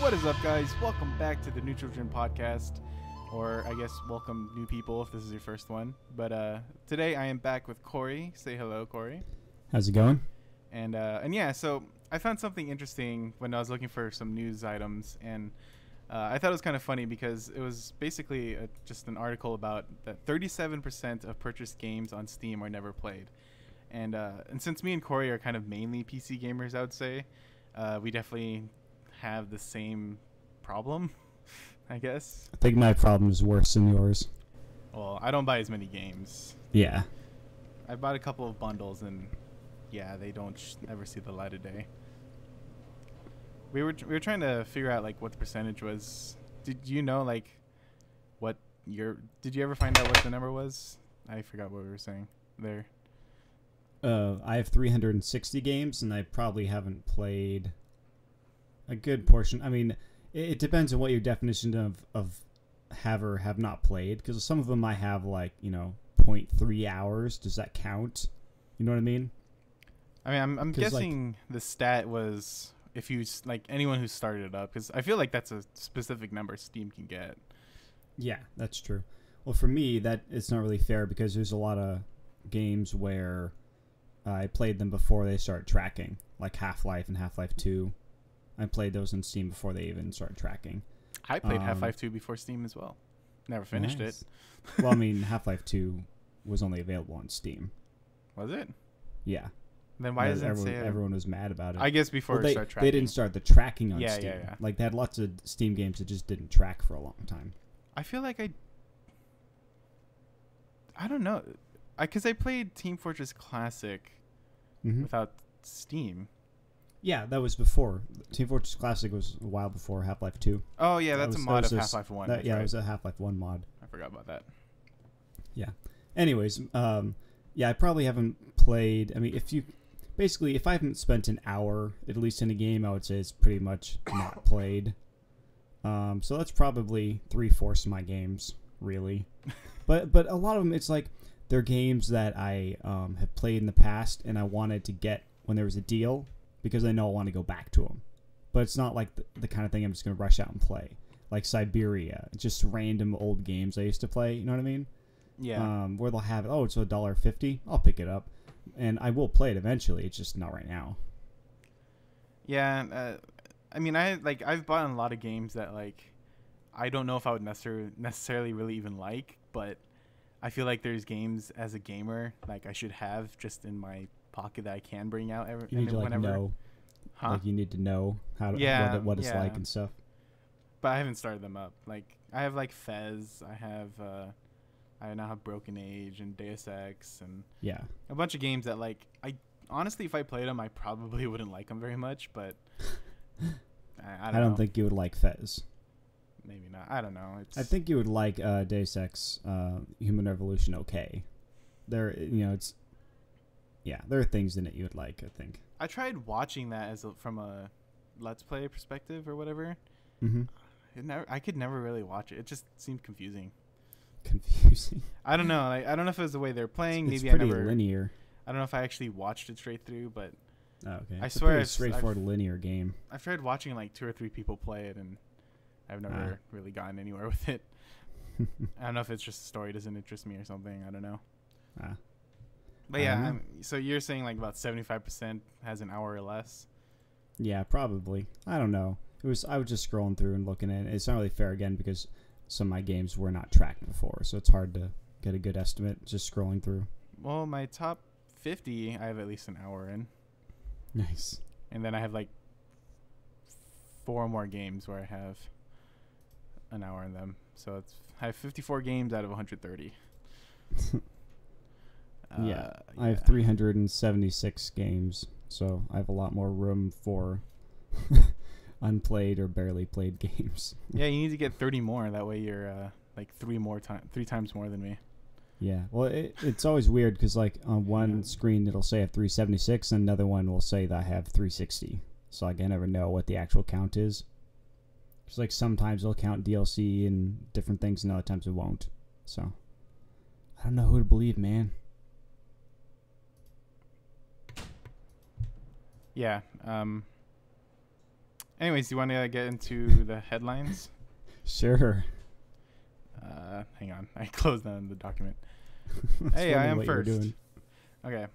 What is up, guys? Welcome back to the Neutral Jing podcast, or I guess welcome new people if this is your first one. But today I am back with Corey. Say hello, Corey. How's it going? And yeah, so I found something interesting when I was looking for some news items, and I thought it was kind of funny because it was basically just an article about that 37% of purchased games on Steam are never played. And since me and Corey are kind of mainly PC gamers, I would say, we definitely have the same problem, I guess. I think my problem is worse than yours. Well, I don't buy as many games. Yeah. I bought a couple of bundles, and yeah, they don't ever see the light of day. We were trying to figure out like what the percentage was. Did you know like what did you ever find out what the number was? I forgot what we were saying there. I have 360 games, and I probably haven't played a good portion. I mean, it depends on what your definition of have or have not played, because some of them I have like, 0.3 hours. Does that count? You know what I mean? I mean, I'm guessing the stat was if you like anyone who started it up, because I feel like that's a specific number Steam can get. Yeah, that's true. Well, for me, that it's not really fair because there's a lot of games where I played them before they start tracking, like Half-Life and Half-Life 2. I played those on Steam before they even started tracking. I played Half-Life 2 before Steam as well. Never finished it. Well, I mean, Half-Life 2 was only available on Steam. Was it? Yeah. Then why doesn't it say it? Everyone was mad about it. I guess before they start tracking. They didn't start the tracking on Steam. Yeah. Like, they had lots of Steam games that just didn't track for a long time. I feel like I don't know. Because I played Team Fortress Classic without Steam. Yeah, that was before. Team Fortress Classic was a while before Half-Life 2. Oh, yeah, that's a mod of Half-Life 1. It was a Half-Life 1 mod. I forgot about that. Yeah. Anyways, yeah, I probably haven't played... I mean, if I haven't spent an hour, at least in a game, I would say it's pretty much not played. So that's probably 3/4 of my games, really. But a lot of them, it's like, they're games that I have played in the past, and I wanted to get when there was a deal, because I know I want to go back to them. But it's not like the kind of thing I'm just going to rush out and play. Like Siberia. It's just random old games I used to play. You know what I mean? Yeah. Where they'll have, it's $1.50. I'll pick it up. And I will play it eventually. It's just not right now. Yeah. I mean, I've bought a lot of games that, like, I don't know if I would necessarily really even like. But I feel like there's games as a gamer, like, I should have just in my pocket that I can bring out you need to whenever. Know. Huh? Like, you need to know what it's like and stuff. But I haven't started them up. Like, I have like Fez, I now have Broken Age and Deus Ex and a bunch of games that, like, I honestly, if I played them, I probably wouldn't like them very much. But I don't think you would like Fez. Maybe not. I don't know. I think you would like Deus Ex Human Revolution. Okay, there are things in it you would like. I think I tried watching that from a Let's Play perspective or whatever. I could never really watch it. It just seemed confusing. I don't know. I don't know if it was the way they're playing. It's Maybe pretty linear. I don't know if I actually watched it straight through, but okay. I it's swear a pretty straightforward linear game. I've tried watching like 2 or 3 people play it, and I've never really gotten anywhere with it. I don't know if it's just the story doesn't interest me or something. I don't know. But yeah, so you're saying like about 75% has an hour or less? Yeah, probably. I don't know. I was just scrolling through and looking at it. It's not really fair again because some of my games were not tracked before, so it's hard to get a good estimate just scrolling through. Well, my top 50, I have at least an hour in. Nice. And then I have like 4 more games where I have an hour in them. So I have 54 games out of 130. I have 376 games, so I have a lot more room for unplayed or barely played games. Yeah, you need to get 30 more. That way you're like 3 times more than me. Yeah, well, it's always weird because like on one screen it'll say I have 376, and another one will say that I have 360. So like I never know what the actual count is. It's like sometimes it'll count DLC and different things, and other times it won't. So I don't know who to believe, man. Yeah. Anyways, do you want to get into the headlines? Sure. Hang on. I closed down the document. was Hey, I wondering am what you were first. doing. Okay.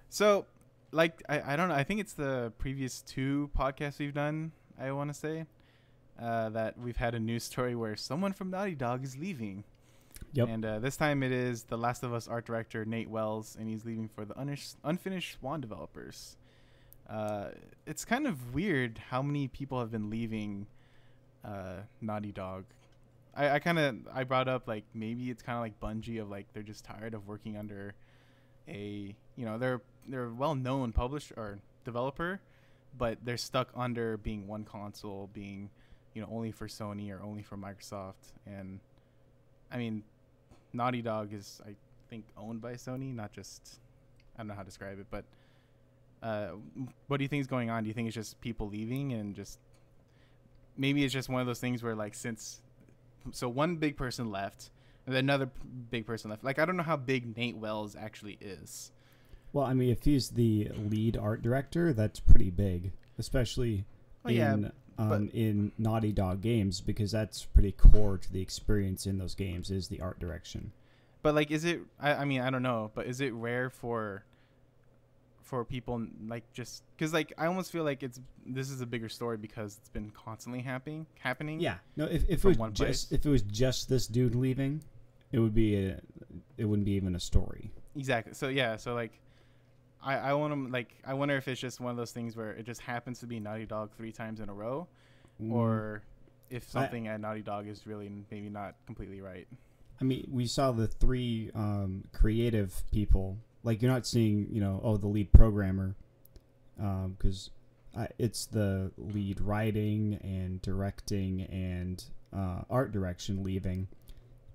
So, like, I don't know. I think it's the previous 2 podcasts we've done, I want to say, that we've had a news story where someone from Naughty Dog is leaving. Yep. And this time it is The Last of Us art director Nate Wells, and he's leaving for the unfinished Swan developers. It's kind of weird how many people have been leaving Naughty Dog. I brought up like maybe it's kind of like Bungie of like they're just tired of working under a they're a well-known publisher or developer, but they're stuck under being one console, being only for Sony or only for Microsoft. And I mean, Naughty Dog is, I think, owned by Sony, not just, I don't know how to describe it, but what do you think is going on? Do you think it's just people leaving and just maybe it's just one of those things where like so one big person left and then another big person left. Like, I don't know how big Nate Wells actually is. Well, I mean, if he's the lead art director, that's pretty big, especially in Naughty Dog games, because that's pretty core to the experience in those games is the art direction. But like, is it? I mean, I don't know, but is it rare for people like just because like I almost feel like this is a bigger story because it's been constantly happening. Yeah, no, if it was just this dude leaving, it wouldn't be even a story. Exactly. So yeah, so like I want to like I wonder if it's just one of those things where it just happens to be Naughty Dog 3 times in a row, or if something at Naughty Dog is really maybe not completely right. I mean, we saw the 3 creative people. Like, you're not seeing, the lead programmer, because it's the lead writing and directing and art direction leaving.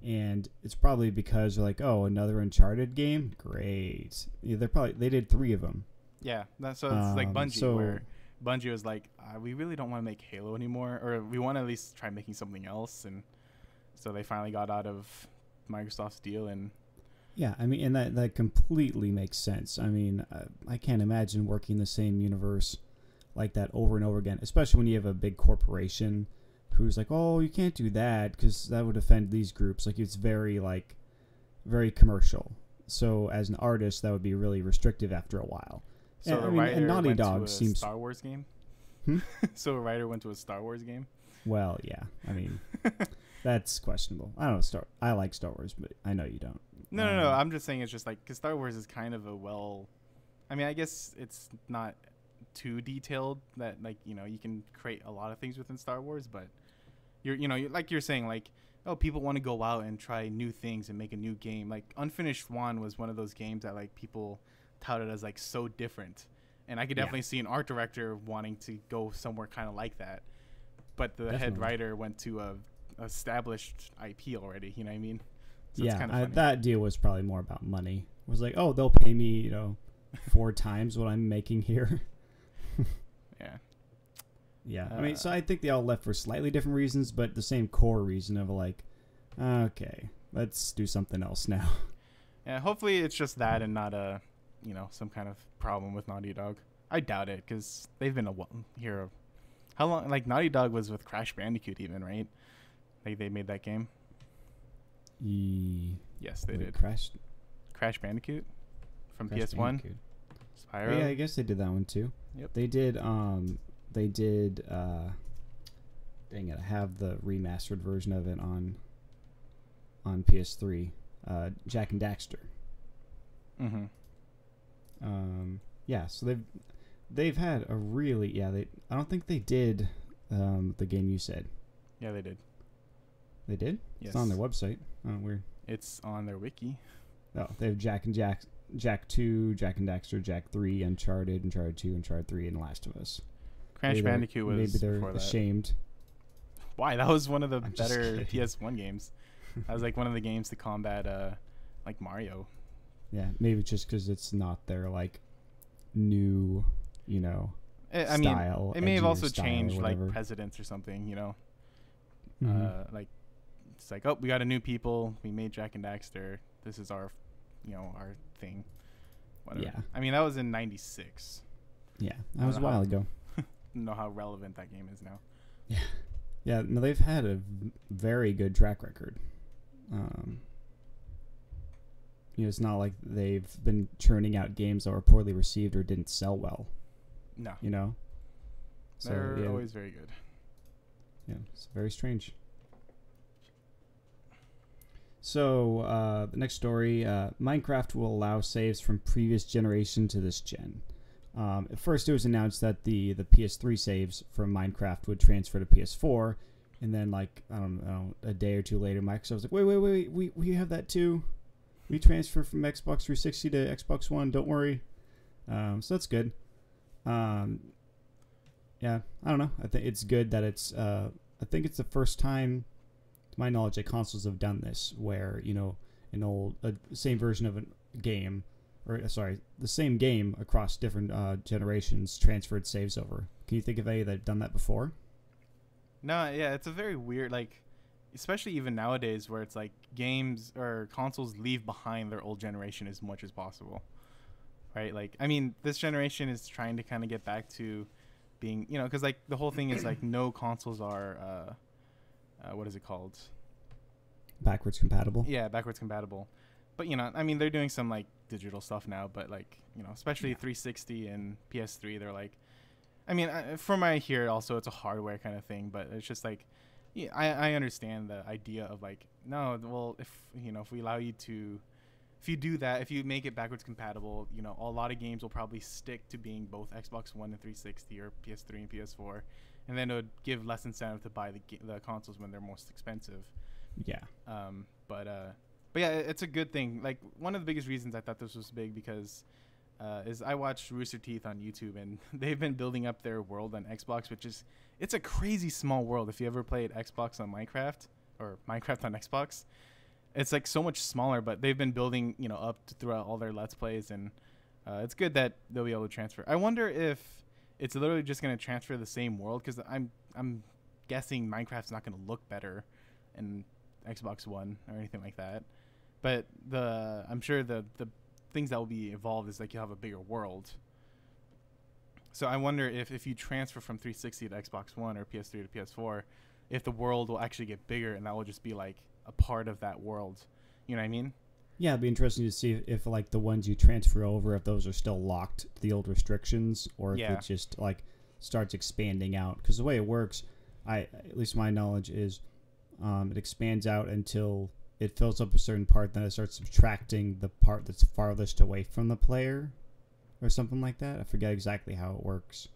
And it's probably because they're like, oh, another Uncharted game? Great. Yeah, they did 3 of them. Yeah, so it's like Bungie, where Bungie was like, we really don't want to make Halo anymore, or we want to at least try making something else. And so they finally got out of Microsoft's deal. And yeah, I mean, and that completely makes sense. I mean, I can't imagine working the same universe like that over and over again, especially when you have a big corporation who's like, oh, you can't do that because that would offend these groups. Like, it's very commercial. So as an artist, that would be really restrictive after a while. So and Naughty Dog seems Star Wars game. So a writer went to a Star Wars game. Well, yeah. I mean, that's questionable. I don't know. I like Star Wars, but I know you don't. No. I'm just saying it's just like because Star Wars is kind of I mean, I guess it's not too detailed that like you can create a lot of things within Star Wars, but you're saying like, oh, people want to go out and try new things and make a new game. Like Unfinished Swan was one of those games that like people touted as like so different, and I could definitely see an art director wanting to go somewhere kind of like that, but the head writer went to a established IP already. You know what I mean? So that deal was probably more about money. It was like, oh, they'll pay me 4 times what I'm making here. Yeah. I mean, so I think they all left for slightly different reasons, but the same core reason of like, okay, let's do something else now. Yeah, hopefully it's just that and not some kind of problem with Naughty Dog. I doubt it because they've been here. How long? Like Naughty Dog was with Crash Bandicoot even, right? Like they made that game. Yes, they did. Crash Bandicoot from PS1. Bandicoot. Spyro. Oh, yeah, I guess they did that one too. Yep. They did dang it, I have the remastered version of it on PS3. Jak and Daxter. Yeah, so they've had a really I don't think they did the game you said. Yeah, they did. They did? Yes. It's on their website. Oh, weird. It's on their wiki. Oh, they have Jak 2, Jak and Daxter, Jak 3, Uncharted, Uncharted 2, Uncharted 3, and Last of Us. Crash Bandicoot was maybe they're before ashamed. Why? That was one of the better PS1 games. That was like one of the games to combat like Mario. Yeah, maybe just because it's not their like new, style. I mean, it may have also changed like presidents or something. Like it's like, oh, we got a new people. We made Jak and Daxter. This is our, our thing. Whatever. Yeah. I mean, that was in '96. Yeah, that was a while ago. know how relevant that game is now. Yeah. Yeah, no, they've had a very good track record. It's not like they've been churning out games that were poorly received or didn't sell well. No. So, They're always very good. Yeah, it's very strange. So, the next story, Minecraft will allow saves from previous generation to this gen. At first, it was announced that the PS3 saves from Minecraft would transfer to PS4, and then, like, I don't know, a day or two later, Microsoft was like, wait, we have that too. We transfer from Xbox 360 to Xbox One, don't worry. So that's good. Yeah, I don't know. I think it's good that it's, I think it's the first time, to my knowledge, that consoles have done this, where, same version of a game, the same game across different generations transferred saves over. Can you think of any that have done that before? No, yeah, it's a very weird, like, especially even nowadays where it's like games or consoles leave behind their old generation as much as possible, right? Like, I mean, this generation is trying to kind of get back to being, because like the whole thing is like no consoles are, what is it called? Backwards compatible? Yeah, backwards compatible. But, I mean, they're doing some like digital stuff now, but like, especially 360 and PS3, they're like, I mean, from what I hear, also it's a hardware kind of thing, but it's just like, yeah, I understand the idea of like, no, well, if we allow you to, if you do that, if you make it backwards compatible, a lot of games will probably stick to being both Xbox One and 360 or PS3 and PS4, and then it would give less incentive to buy the consoles when they're most expensive. Yeah. But yeah, it's a good thing. Like, one of the biggest reasons I thought this was big because is I watched Rooster Teeth on YouTube, and they've been building up their world on Xbox, which is, it's a crazy small world. If you ever played Xbox on Minecraft or Minecraft on Xbox, it's like so much smaller, but they've been building, up throughout all their Let's Plays, and it's good that they'll be able to transfer. I wonder if it's literally just going to transfer the same world, because I'm guessing Minecraft's not going to look better in Xbox One or anything like that. But I'm sure the things that will be evolved is like you'll have a bigger world. So I wonder if you transfer from 360 to Xbox One or PS3 to PS4, if the world will actually get bigger, and that will just be like a part of that world. You know what I mean? Yeah, it'd be interesting to see if like the ones you transfer over, if those are still locked to the old restrictions, or if it just like starts expanding out. Because the way it works, at least my knowledge is, it expands out until it fills up a certain part, then it starts subtracting the part that's farthest away from the player, or something like that. I forget exactly how it works.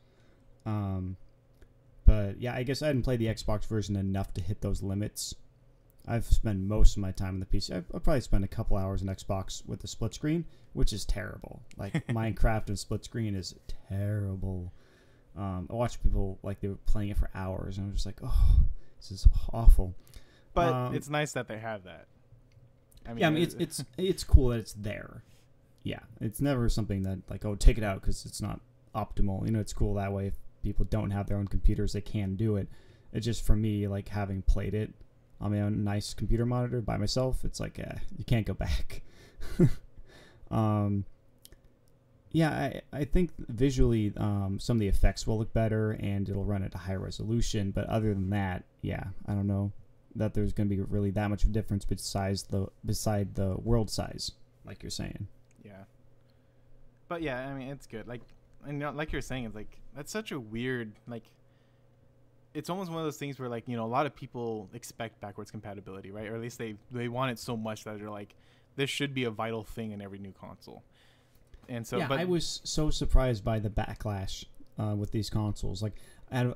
But yeah, I guess I hadn't played the Xbox version enough to hit those limits. I've spent most of my time on the PC. I'll probably spend a couple hours on Xbox with the split screen, which is terrible. Like, Minecraft and split screen is terrible. I watched people, like, they were playing it for hours, and I was just like, oh, this is awful. But it's nice that they have that. I mean, it's cool that it's there. Yeah, it's never something that, like, oh, take it out because it's not optimal. It's cool that way. If people don't have their own computers, they can do it. It's just, for me, like, having played it on my own nice computer monitor by myself, it's like, you can't go back. Yeah, I think visually some of the effects will look better, and it'll run at a higher resolution. But other than that, yeah, I don't know that there's going to be really that much of a difference beside the world size, like you're saying. Yeah. But yeah, I mean, it's good. Like, and like you're saying, it's like, that's such a weird, like, it's almost one of those things where, like, a lot of people expect backwards compatibility, right? Or at least they want it so much that they're like, this should be a vital thing in every new console. And so, yeah, but I was so surprised by the backlash with these consoles. Like, a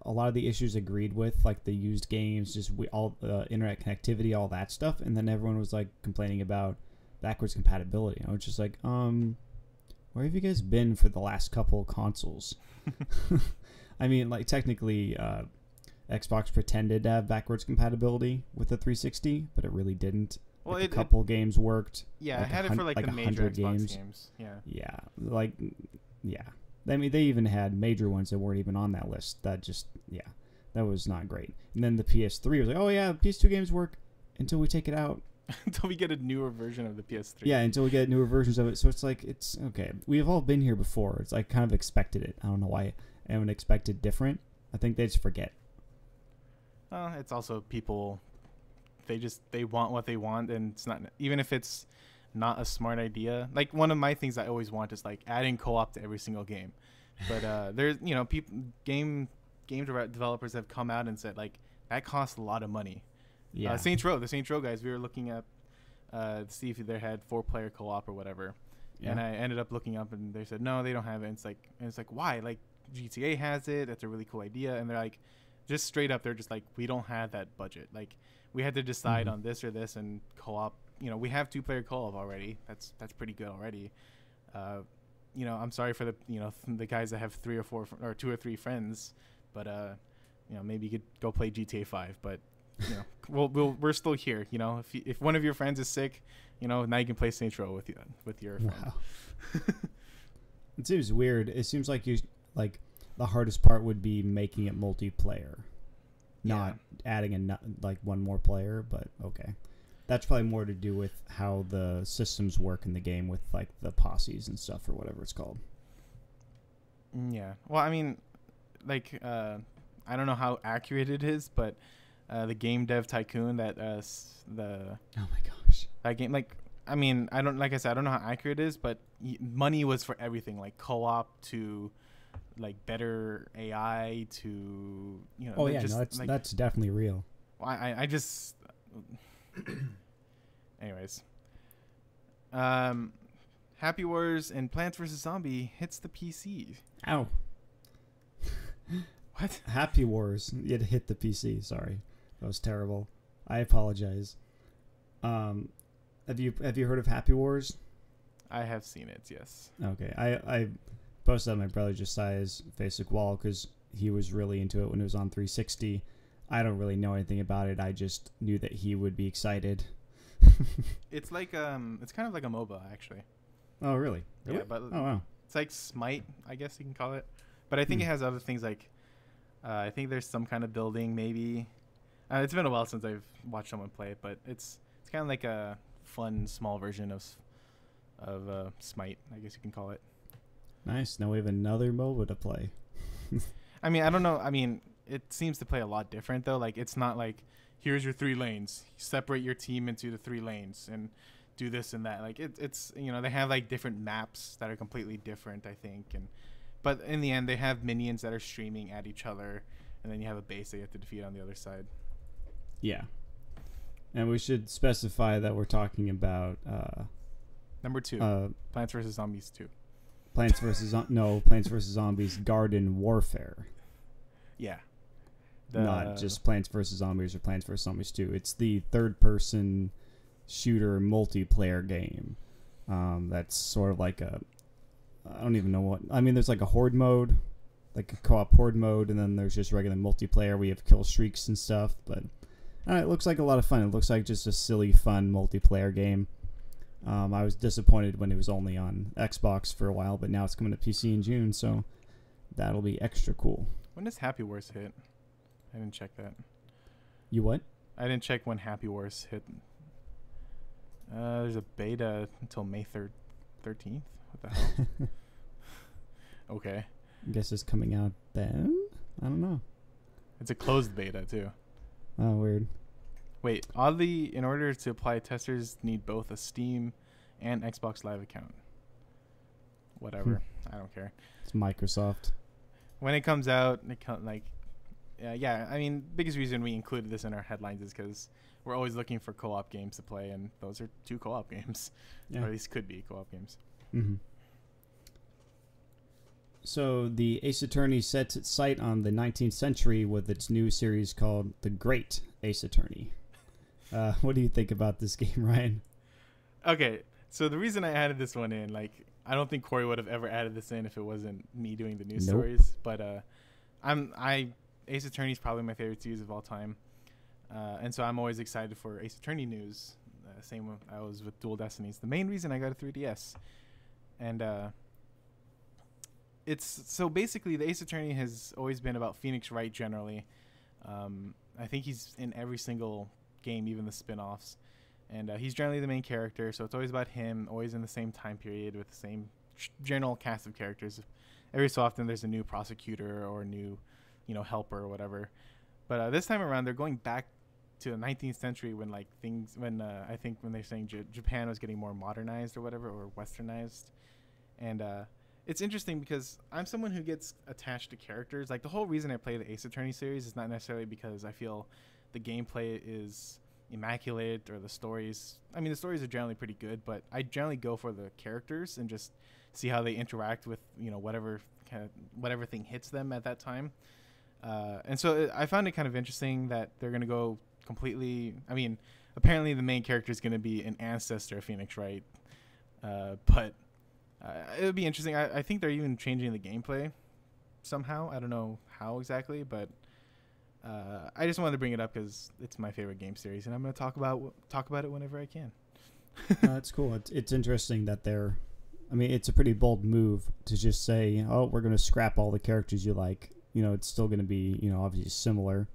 lot of the issues agreed with, like the used games, just all internet connectivity, all that stuff, and then everyone was like complaining about backwards compatibility. I was just like, where have you guys been for the last couple consoles? I mean, like, technically, Xbox pretended to have backwards compatibility with the 360, but it really didn't. Well, like, a couple games worked. Yeah, like I had it for like the major Xbox games. Yeah. Yeah, like, yeah. I mean, they even had major ones that weren't even on that list. That just, yeah, that was not great. And then the PS3 was like, oh yeah, PS2 games work until we take it out. Until we get a newer version of the PS3. Yeah, until we get newer versions of it. So it's like, it's okay. We have all been here before. It's like, kind of expected it. I don't know why and would expect it different. I think they just forget. It's also people. They want what they want, and it's not, even if it's not a smart idea. Like, one of my things I always want is like adding co-op to every single game. But there's, people, developers have come out and said like that costs a lot of money. Yeah. The Saints Row guys, we were looking up to see if they had 4-player co-op or whatever. Yeah. And I ended up looking up, and they said no, they don't have it. And it's like why? Like, GTA has it. That's a really cool idea. And they're like, just straight up, they're just like, we don't have that budget. Like, we had to decide on this or this, and co-op. We have 2-player co-op already. That's pretty good already. I'm sorry for the guys that have 3 or 4 or 2 or 3 friends, but maybe you could go play GTA 5. But we're still here. If one of your friends is sick, now you can play Saints Row with your friend. Wow. It seems weird. It seems like the hardest part would be making it multiplayer, not adding one more player. But okay, that's probably more to do with how the systems work in the game with like the posses and stuff, or whatever it's called. Yeah. Well, I mean, like, I don't know how accurate it is, but the Game Dev Tycoon, that oh my gosh, that game, like, I mean, I don't know how accurate it is, but money was for everything, like co-op to like better AI to Oh yeah, no, that's definitely real. I just anyways, Happy Wars and Plants vs Zombie hits the PC. Ow. What? Happy Wars, it hit the PC. Sorry, that was terrible. I apologize. Have you heard of Happy Wars? I have seen it, yes. Okay, I posted on my brother Josiah's Facebook wall because he was really into it when it was on 360. I don't really know anything about it. I just knew that he would be excited. It's like it's kind of like a MOBA, actually. Oh really? Yeah, but oh wow. It's like Smite, I guess you can call it. But I think it has other things like I think there's some kind of building maybe. It's been a while since I've watched someone play it, but it's kind of like a fun small version of Smite, I guess you can call it. Nice. Now we have another MOBA to play. I mean, I don't know. I mean, it seems to play a lot different though. Like, it's not like here's your 3 lanes. Separate your team into the 3 lanes and do this and that. Like, it's they have like different maps that are completely different, I think. But in the end, they have minions that are streaming at each other, and then you have a base that you have to defeat on the other side. Yeah. And we should specify that we're talking about number 2, Plants vs Zombies 2. Plants vs. Zombies Garden Warfare. Yeah. Not just Plants vs. Zombies or Plants vs. Zombies 2. It's the third-person shooter multiplayer game. That's sort of like I don't even know what... I mean, there's like a horde mode, like a co-op horde mode, and then there's just regular multiplayer where you have kill streaks and stuff, but it looks like a lot of fun. It looks like just a silly, fun multiplayer game. I was disappointed when it was only on Xbox for a while, but now it's coming to PC in June, so that'll be extra cool. When does Happy Wars hit? I didn't check that. You what? I didn't check when Happy Wars hit. There's a beta until May 13th. What the hell? Okay. I guess it's coming out then? I don't know. It's a closed beta, too. Oh, weird. Wait, oddly, in order to apply, testers need both a Steam and Xbox Live account. Whatever. I don't care. It's Microsoft. When it comes out, yeah, I mean, biggest reason we included this in our headlines is because we're always looking for co-op games to play, and those are 2 co-op games. Yeah. Or at least could be co-op games. Mm-hmm. So the Ace Attorney sets its sight on the 19th century with its new series called The Great Ace Attorney. What do you think about this game, Ryan? Okay, so the reason I added this one in, like, I don't think Corey would have ever added this in if it wasn't me doing the news stories. But Ace Attorney is probably my favorite series of all time, and so I'm always excited for Ace Attorney news. Same with, I was with Dual Destinies. The main reason I got a 3DS, and it's so basically the Ace Attorney has always been about Phoenix Wright generally. I think he's in every single game, even the spin-offs, and he's generally the main character, so it's always about him, always in the same time period with the same general cast of characters. every so often there's a new prosecutor or a new, helper or whatever. But this time around, they're going back to the 19th century when I think when they're saying Japan was getting more modernized or whatever, or westernized. And it's interesting because I'm someone who gets attached to characters. Like, the whole reason I play the Ace Attorney series is not necessarily because I feel the gameplay is immaculate or the stories. I mean, the stories are generally pretty good, but I generally go for the characters and just see how they interact with, whatever thing hits them at that time. And so I found it kind of interesting that they're going to go completely. I mean, apparently the main character is going to be an ancestor of Phoenix Wright, but it would be interesting. I think they're even changing the gameplay somehow. I don't know how exactly, but I just wanted to bring it up because it's my favorite game series, and I'm going to talk about it whenever I can. That's cool. It's interesting that they're. I mean, it's a pretty bold move to just say, "Oh, we're going to scrap all the characters you like." It's still going to be, obviously similar,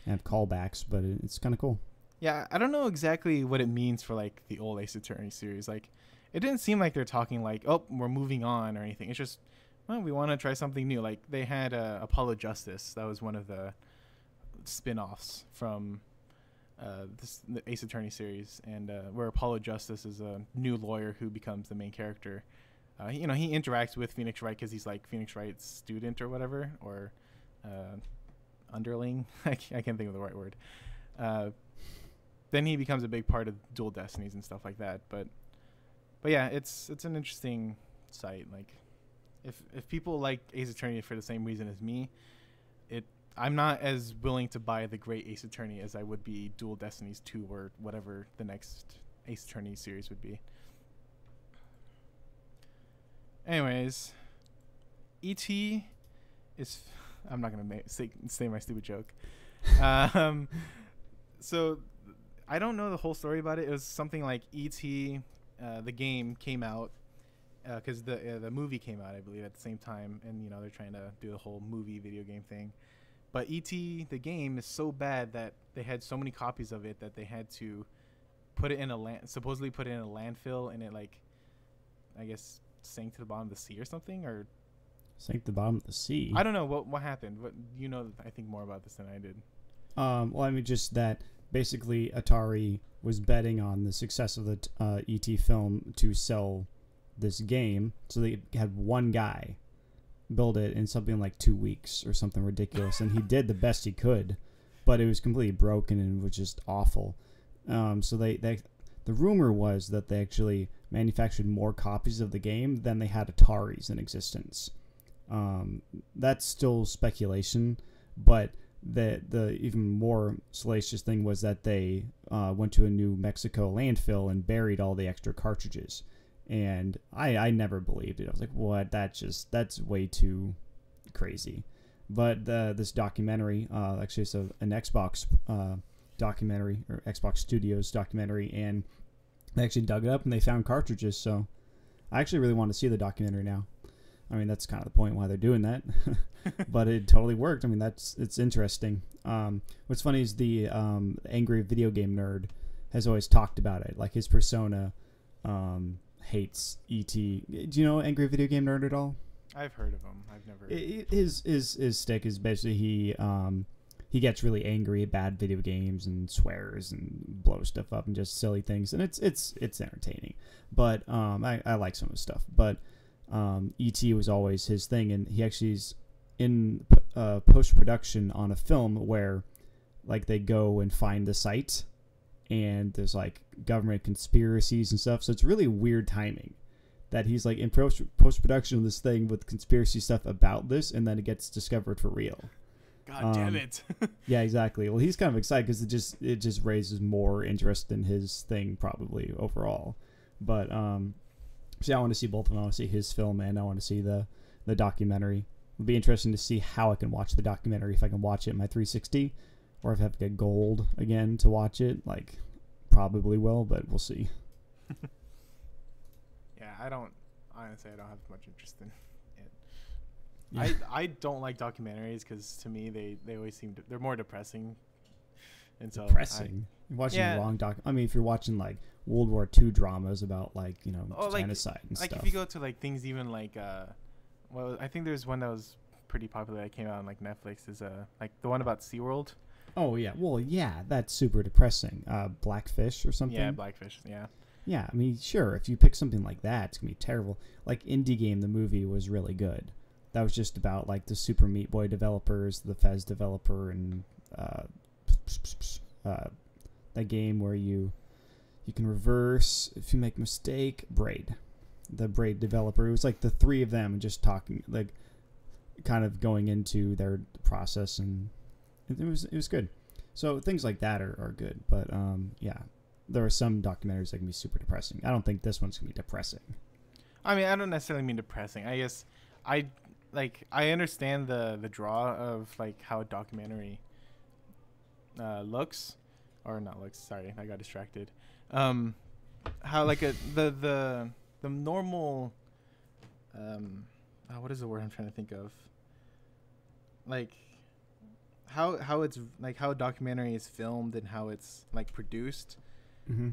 and have callbacks, but it's kind of cool. Yeah, I don't know exactly what it means for like the old Ace Attorney series. Like, it didn't seem like they're talking like, "Oh, we're moving on" or anything. It's just, well, we want to try something new. Like, they had Apollo Justice. That was one of the spin-offs from the Ace Attorney series, and where Apollo Justice is a new lawyer who becomes the main character. He interacts with Phoenix Wright because he's like Phoenix Wright's student or whatever, or underling. I can't think of the right word. Then he becomes a big part of Dual Destinies and stuff like that. But yeah, it's an interesting site. Like, if people like Ace Attorney for the same reason as me, I'm not as willing to buy the great Ace Attorney as I would be Dual Destinies 2 or whatever the next Ace Attorney series would be. Anyways, E.T. is... I'm not going to say my stupid joke. So, I don't know the whole story about it. It was something like E.T., the game came out, because the movie came out, I believe, at the same time. And, they're trying to do the whole movie video game thing. But E.T., the game, is so bad that they had so many copies of it that they had to supposedly put it in a landfill, and it, like, I guess, sank to the bottom of the sea or something, or sank to the bottom of the sea. I don't know what happened. I think more about this than I did. Well, I mean, just that basically Atari was betting on the success of the E.T. film to sell this game, so they had one guy build it in something like 2 weeks or something ridiculous, and he did the best he could, but it was completely broken and was just awful. So the rumor was that they actually manufactured more copies of the game than they had Ataris in existence. That's still speculation, but the even more salacious thing was that they went to a New Mexico landfill and buried all the extra cartridges. And I never believed it. I was like, what? That's way too crazy. But this documentary, actually it's an Xbox documentary, or Xbox Studios documentary, and they actually dug it up and they found cartridges. So I actually really want to see the documentary now. I mean, that's kind of the point why they're doing that. But it totally worked. I mean, it's interesting. What's funny is the angry video game nerd has always talked about it. Like, his persona hates E.T. Do you know Angry Video Game Nerd at all? I've heard of him. I've never. His stick is basically he gets really angry at bad video games and swears and blows stuff up and just silly things, and it's entertaining. But I like some of his stuff. But E.T. was always his thing, and he actually is in post production on a film where, like, they go and find the site, and there's like government conspiracies and stuff. So it's really weird timing that he's like in post production of this thing with conspiracy stuff about this, and then it gets discovered for real. God damn it! Yeah, exactly. Well, he's kind of excited because it just raises more interest in his thing probably overall. But so I want to see both of them. I want to see his film, and I want to see the documentary. It'll be interesting to see how I can watch the documentary, if I can watch it in my 360. Or if I have to get gold again to watch it, like, probably will, but we'll see. Yeah, I don't have much interest in it. Yeah. I don't like documentaries because to me they always they're more depressing. And so depressing. You're watching a long doc. I mean, if you're watching like World War II dramas about, like, genocide and like stuff. If you go to like things even like well, I think there's one that was pretty popular that came out on like Netflix. Is like the one about SeaWorld. Oh yeah, well yeah, that's super depressing. Blackfish or something. Yeah, Blackfish. Yeah. Yeah, I mean, sure, if you pick something like that, it's gonna be terrible. Like Indie Game, the movie was really good. That was just about like the Super Meat Boy developers, the Fez developer, and that game where you can reverse if you make a mistake. Braid, the Braid developer. It was like the three of them just talking, like kind of going into their process, and it was good. So things like that are good, but yeah. There are some documentaries that can be super depressing. I don't think this one's going to be depressing. I mean, I don't necessarily mean depressing. I guess I understand the draw of like how a documentary looks, or not looks. Sorry, I got distracted. How like the normal what is the word I'm trying to think of? Like how it's like how a documentary is filmed and how it's like produced. Mm-hmm.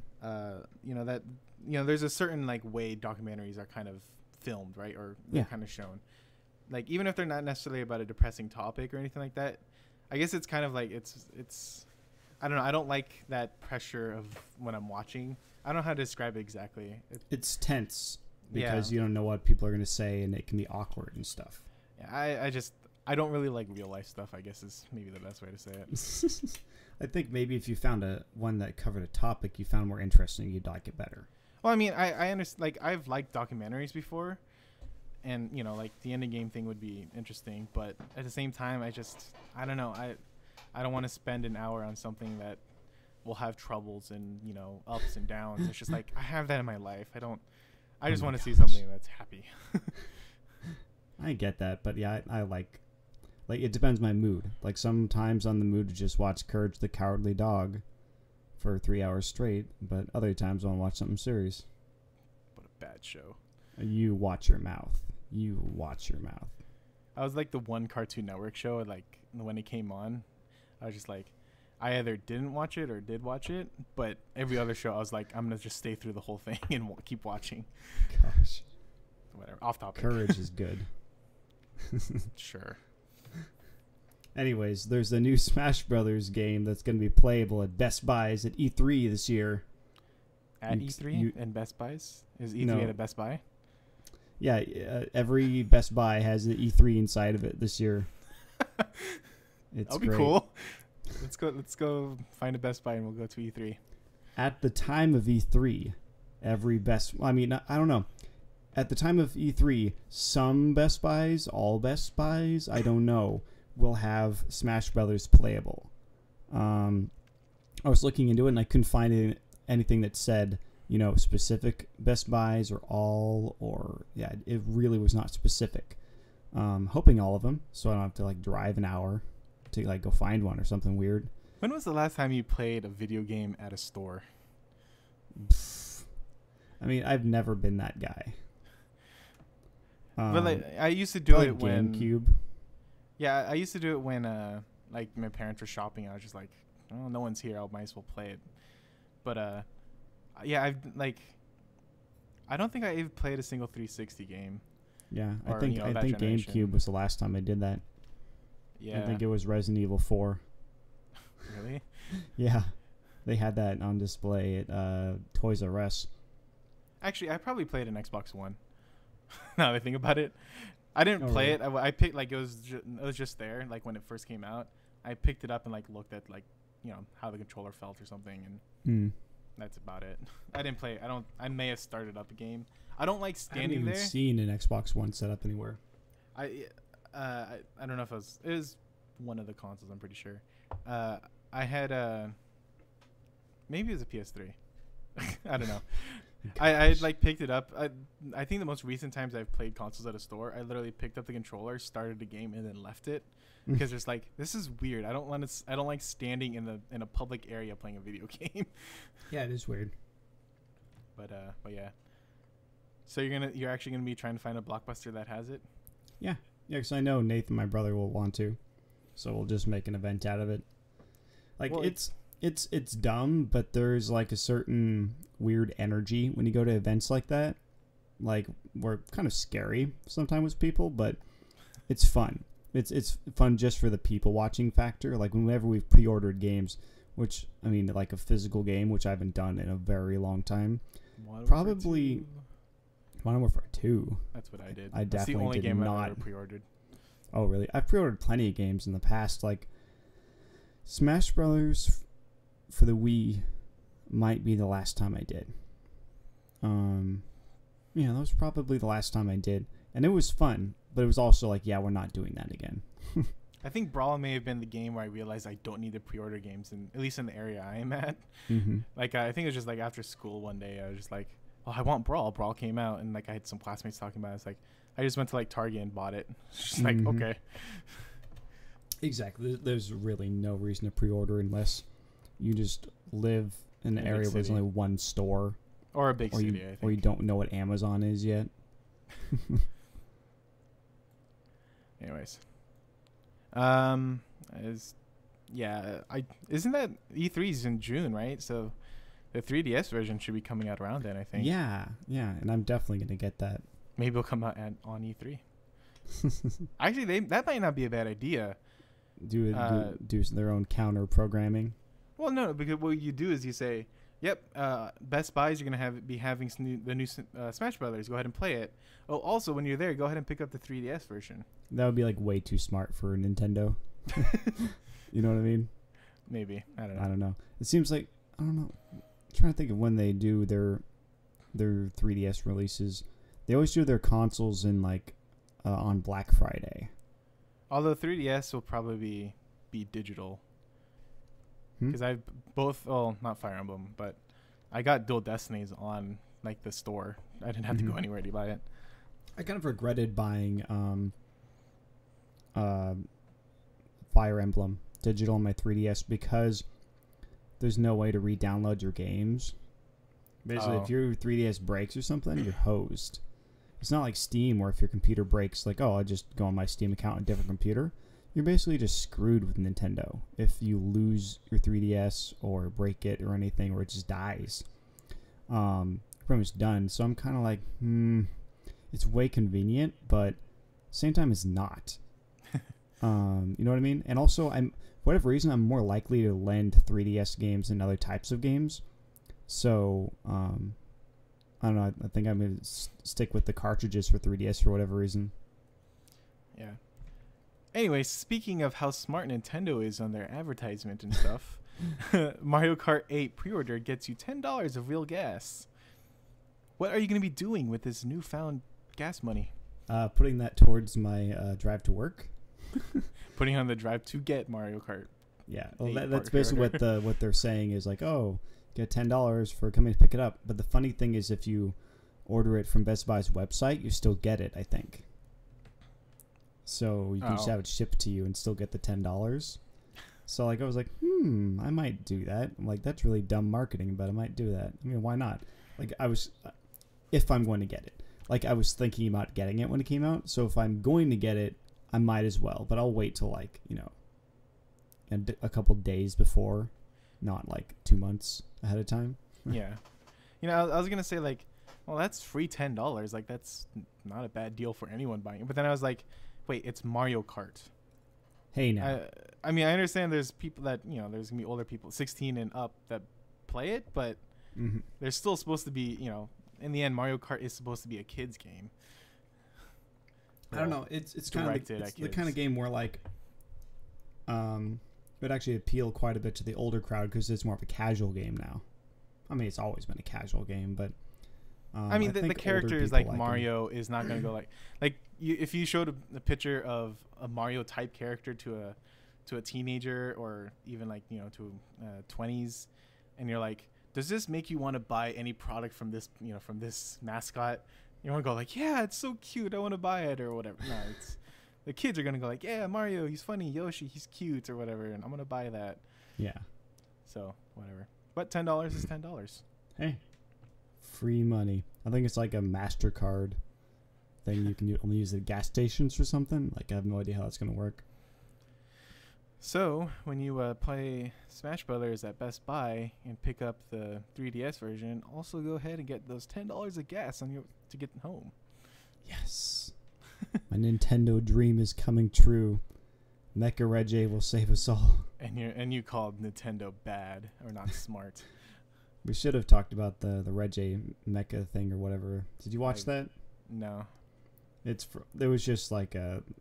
There's a certain like way documentaries are kind of filmed, right? Or they're kind of shown. Like even if they're not necessarily about a depressing topic or anything like that, I guess it's kind of like it's I don't know. I don't like that pressure of when I'm watching. I don't know how to describe it exactly. It's tense because you don't know what people are going to say, and it can be awkward and stuff. Yeah, I don't really like real life stuff, I guess is maybe the best way to say it. I think maybe if you found one that covered a topic you found more interesting, you'd like it better. Well, I mean, I understand. Like, I've liked documentaries before, and like the ending game thing would be interesting. But at the same time, I don't know. I don't want to spend an hour on something that will have troubles and ups and downs. It's just like I have that in my life. I just want to see something that's happy. I get that, but yeah, I like it depends my mood. Like sometimes I'm in the mood to just watch Courage the Cowardly Dog for 3 hours straight, but other times I want to watch something serious. What a bad show. You watch your mouth. You watch your mouth. I was like the one Cartoon Network show, like when it came on, I was just like, I either didn't watch it or did watch it, but every other show I was like, I'm going to just stay through the whole thing and keep watching. Gosh. Whatever. Off topic. Courage is good. Sure. Anyways, there's a new Smash Brothers game that's going to be playable at Best Buys at E3 this year. At E3 and Best Buys? Is E3 at a Best Buy? Yeah, every Best Buy has an E3 inside of it this year. That'll be cool. Let's go find a Best Buy and we'll go to E3. At the time of E3, I don't know. At the time of E3, some Best Buys, all Best Buys, I don't know, will have Smash Brothers playable. I was looking into it and I couldn't find anything that said, specific Best Buys or all, or it really was not specific. Hoping all of them, so I don't have to drive an hour to go find one or something weird. When was the last time you played a video game at a store? I mean, I've never been that guy. But I used to do it when GameCube. Yeah, I used to do it when my parents were shopping. I was just like, oh, no one's here. I might as well play it. But yeah, I don't think I even played a single 360 game. Yeah, I think GameCube was the last time I did that. Yeah. I think it was Resident Evil 4. Really? Yeah. They had that on display at Toys R Us. Actually, I probably played an Xbox One. Now that I think about it. I didn't play it. I picked it was just there when it first came out. I picked it up and looked at how the controller felt or something, and that's about it. I didn't play it. I may have started up a game. I don't like standing there. I haven't even seen an Xbox One set up anywhere. I don't know if it was one of the consoles. I'm pretty sure. I had maybe it was a PS3. I don't know. I picked it up. I think the most recent times I've played consoles at a store, I literally picked up the controller, started the game, and then left it because there's this is weird. I don't like standing in a public area playing a video game. Yeah, it is weird. But yeah. So you're actually gonna be trying to find a Blockbuster that has it? Yeah, because I know Nathan, my brother, will want to, so we'll just make an event out of it. It's dumb, but there's a certain weird energy when you go to events like that. like were kind of scary sometimes with people, but it's fun. It's fun just for the people watching factor. Like whenever we've pre-ordered games, which I mean, like a physical game, which I haven't done in a very long time. Probably Modern Warfare 2. That's what I did. I That's definitely the only did game not. I've ever pre-ordered. Oh, really? I've pre-ordered plenty of games in the past. Like Smash Brothers for the Wii might be the last time I did. Yeah, that was probably the last time I did, and it was fun. But it was also like, yeah, we're not doing that again. I think Brawl may have been the game where I realized I don't need to pre-order games, at least in the area I am at. Mm-hmm. Like, I think it was just like after school one day, I was just like, well, I want Brawl. Brawl came out, and like I had some classmates talking about it. It's like, I just went to like Target and bought it. It's just like, okay. Exactly. There's really no reason to pre-order unless you just live in an area where there's only one store. Or a big city, I think. Or you don't know what Amazon is yet. Anyways. Isn't that E3's in June, right? So the 3DS version should be coming out around then, I think. Yeah, and I'm definitely going to get that. Maybe it'll come out on E3. Actually, that might not be a bad idea. Do their own counter programming. Well, no, because what you do is you say, "Yep, Best Buys, you're gonna be having the new Smash Brothers. Go ahead and play it. Oh, also when you're there, go ahead and pick up the 3DS version." That would be like way too smart for Nintendo. You know what I mean? Maybe. I don't know. It seems like I don't know. I'm trying to think of when they do their 3DS releases. They always do their consoles in like on Black Friday. Although 3DS will probably be digital. Because I've both, not Fire Emblem, but I got Dual Destinies on like the store. I didn't have to go anywhere to buy it. I kind of regretted buying Fire Emblem digital on my 3DS because there's no way to re-download your games. Basically, if your 3DS breaks or something, you're hosed. It's not like Steam where if your computer breaks, like, oh, I just go on my Steam account on a different computer. You're basically just screwed with Nintendo if you lose your 3DS or break it or anything, or it just dies. Pretty much done. So I'm kind of like, it's way convenient, but same time it's not. You know what I mean? And also, for whatever reason, I'm more likely to lend 3DS games than other types of games. So, I don't know. I think I'm going to stick with the cartridges for 3DS for whatever reason. Yeah. Anyway, speaking of how smart Nintendo is on their advertisement and stuff, Mario Kart 8 pre-order gets you $10 of real gas. What are you going to be doing with this newfound gas money? Putting that towards my drive to work. Putting on the drive to get Mario Kart. Yeah, well, that's basically what they're saying is like, oh, get $10 for coming to pick it up. But the funny thing is, if you order it from Best Buy's website, you still get it, I think. So you can just have it shipped to you and still get the $10. So like I was like, I might do that. I'm like, that's really dumb marketing, but I might do that. I mean, why not? Like I was, if I'm going to get it, like I was thinking about getting it when it came out. So if I'm going to get it, I might as well. But I'll wait till like a couple days before, not like 2 months ahead of time. Yeah, I was gonna say like, well, that's free $10. Like that's not a bad deal for anyone buying it. But then I was like, wait, it's Mario Kart. Hey, now. I mean, I understand there's people that, there's going to be older people, 16 and up, that play it, but there's still supposed to be, in the end, Mario Kart is supposed to be a kid's game. I don't know. It's kind of the kind of game where, like, it would actually appeal quite a bit to the older crowd because it's more of a casual game now. I mean, it's always been a casual game, but... I mean, the characters like Mario is not going to go if you showed a picture of a Mario type character to a teenager or even like to 20s, and you're like, does this make you want to buy any product from this from this mascot? You want to go like, yeah, it's so cute, I want to buy it or whatever. No, it's the kids are going to go like, yeah, Mario, he's funny, Yoshi, he's cute or whatever, and I'm going to buy that. Yeah. So whatever, but $10 is $10. Hey. Free money. I think it's like a MasterCard thing you can only use at gas stations or something. Like, I have no idea how that's going to work. So when you play Smash Brothers at Best Buy and pick up the 3DS version, also go ahead and get those $10 of gas on your to get home. Yes. My Nintendo dream is coming true. Mecha Reggie will save us all. And you called Nintendo bad or not smart. We should have talked about the Reggie Mecha thing or whatever. Did you watch that? No. There was just like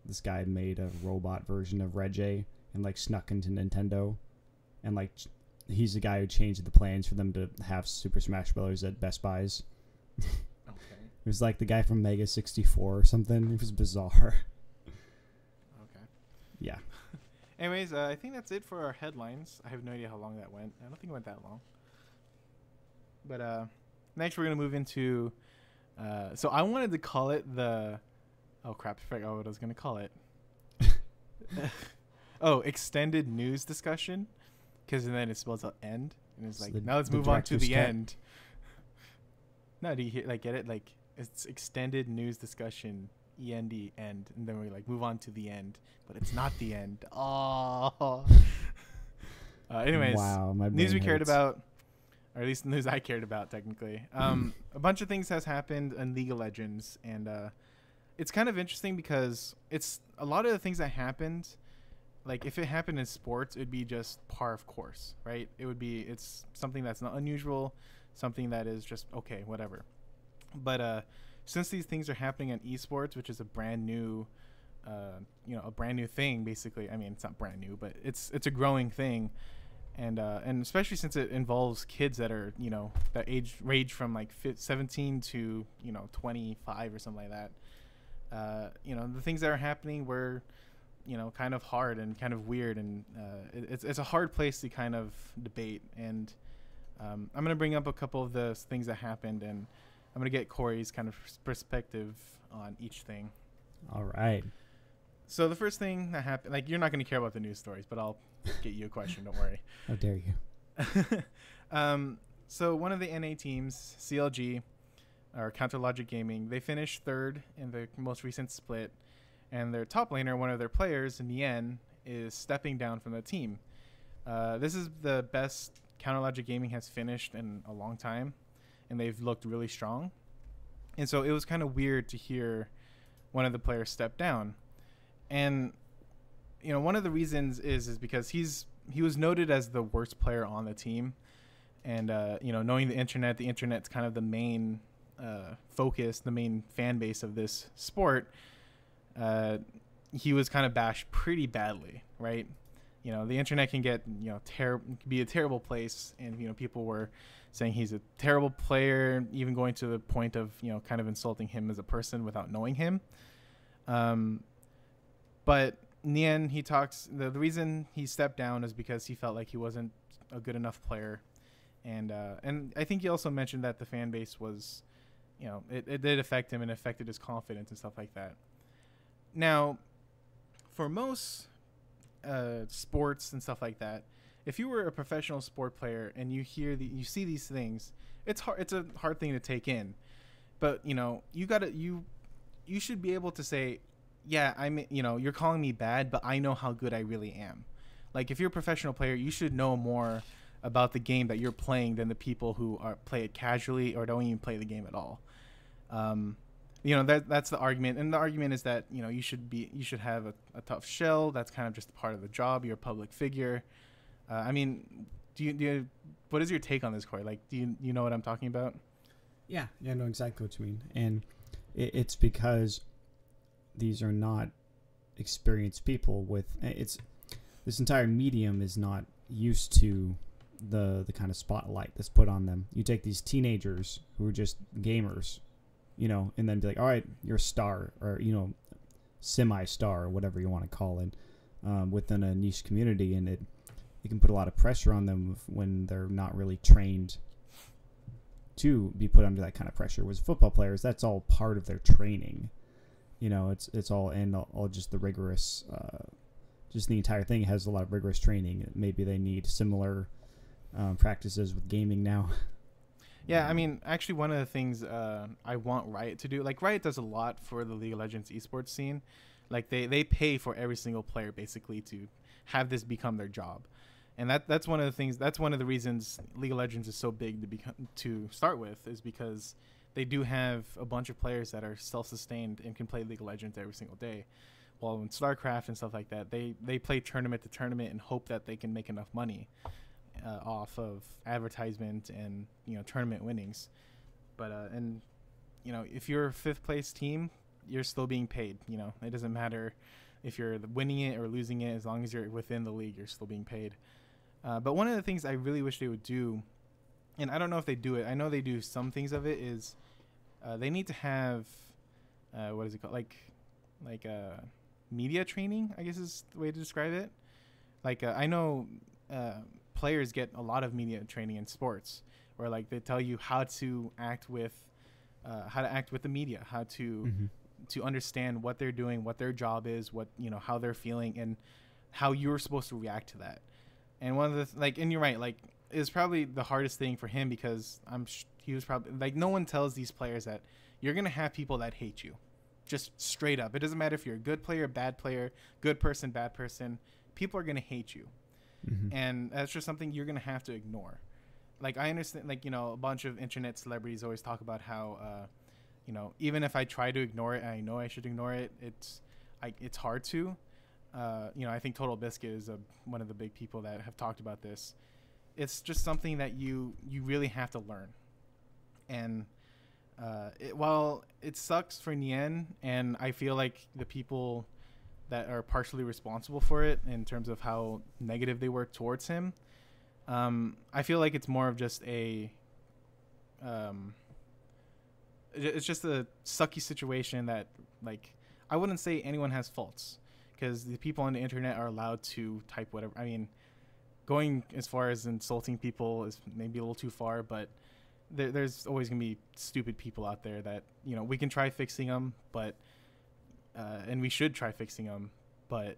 this guy made a robot version of Reggie and like snuck into Nintendo, and like he's the guy who changed the plans for them to have Super Smash Bros. At Best Buys. Okay. It was like the guy from Mega 64 or something. It was bizarre. Okay. Yeah. Anyways, I think that's it for our headlines. I have no idea how long that went. I don't think it went that long. But next we're going to move into... so I wanted to call it the... Oh, crap. I forgot what I was going to call it. Extended news discussion. Because then it spells out end. And it's like, now let's move on to the end. No, do you get it? Like, it's extended news discussion, END, end. And then we like move on to the end. But it's not the end. Oh. Anyways, wow, my news we cared hurts. about, or at least the news I cared about, technically. A bunch of things has happened in League of Legends. And it's kind of interesting because it's a lot of the things that happened. Like, if it happened in sports, it'd be just par of course, right? It's something that's not unusual, something that is just, okay, whatever. But since these things are happening in esports, which is a brand new, a brand new thing, basically. I mean, it's not brand new, but it's a growing thing. And especially since it involves kids that are, that range from like 17 to, 25 or something like that. The things that are happening were, kind of hard and kind of weird, and it's a hard place to kind of debate. And I'm going to bring up a couple of the things that happened, and I'm going to get Corey's kind of perspective on each thing. All right. So the first thing that happened, like, you're not going to care about the news stories, but I'll get you a question. Don't worry. How dare you? So one of the NA teams, CLG, or Counter Logic Gaming, they finished third in the most recent split. And their top laner, one of their players, Nien, is stepping down from the team. This is the best Counter Logic Gaming has finished in a long time, and they've looked really strong. And so it was kind of weird to hear one of the players step down. And one of the reasons is because he was noted as the worst player on the team. And knowing the internet's kind of the main focus, the main fan base of this sport. He was kind of bashed pretty badly, right? The internet can get, be a terrible place, and, people were saying he's a terrible player, even going to the point of, kind of insulting him as a person without knowing him. But Nien, he talks, the reason he stepped down is because he felt like he wasn't a good enough player. And I think he also mentioned that the fan base was, it did affect him and affected his confidence and stuff like that. Now, for most sports and stuff like that, if you were a professional sport player and you see these things, it's hard. It's a hard thing to take in. But you should be able to say, yeah, you're calling me bad, but I know how good I really am. Like, if you're a professional player, you should know more about the game that you're playing than the people who play it casually or don't even play the game at all. That's the argument, and the argument is that you should have a tough shell. That's kind of just part of the job. You're a public figure. I mean, do you what is your take on this, Corey? Like, do you know what I'm talking about? Yeah, I know exactly what you mean, and it's because these are not experienced people this entire medium is not used to the kind of spotlight that's put on them. You take these teenagers who are just gamers, and then be like, all right, you're a star, or, semi-star, or whatever you want to call it, within a niche community, and it can put a lot of pressure on them when they're not really trained to be put under that kind of pressure. Whereas football players, that's all part of their training. It's all just the rigorous, just the entire thing has a lot of rigorous training. Maybe they need similar practices with gaming now. Yeah, I mean, actually, one of the things I want Riot to do, like, Riot does a lot for the League of Legends esports scene. Like, they pay for every single player, basically, to have this become their job. And that's one of the things. That's one of the reasons League of Legends is so big to start with, is because they do have a bunch of players that are self-sustained and can play League of Legends every single day. While in StarCraft and stuff like that, they play tournament to tournament and hope that they can make enough money off of advertisement and tournament winnings. But and if you're a fifth place team, you're still being paid. It doesn't matter if you're winning it or losing it. As long as you're within the league, you're still being paid. But one of the things I really wish they would do, and I don't know if they do it, I know they do some things of it, is they need to have what is it called, like media training, I guess is the way to describe it. Like I know players get a lot of media training in sports, where like they tell you how to act with the media, how to to understand what they're doing, what their job is, what how they're feeling, and how you're supposed to react to that. And one of the and you're right, like it's probably the hardest thing for him, because he was probably like, no one tells these players that you're gonna have people that hate you, just straight up. It doesn't matter if you're a good player, bad player, good person, bad person. People are gonna hate you, and that's just something you're gonna have to ignore. Like I understand, like a bunch of internet celebrities always talk about how even if I try to ignore it, and I know I should ignore it, it's hard to. I think Total Biscuit is one of the big people that have talked about this. It's just something that you really have to learn. And while it sucks for Nien, and I feel like the people that are partially responsible for it in terms of how negative they were towards him, I feel like it's more of just it's just a sucky situation that, like, I wouldn't say anyone has faults, because the people on the internet are allowed to type whatever. I mean, going as far as insulting people is maybe a little too far, but there's always going to be stupid people out there that, we can try fixing them, but, and we should try fixing them, but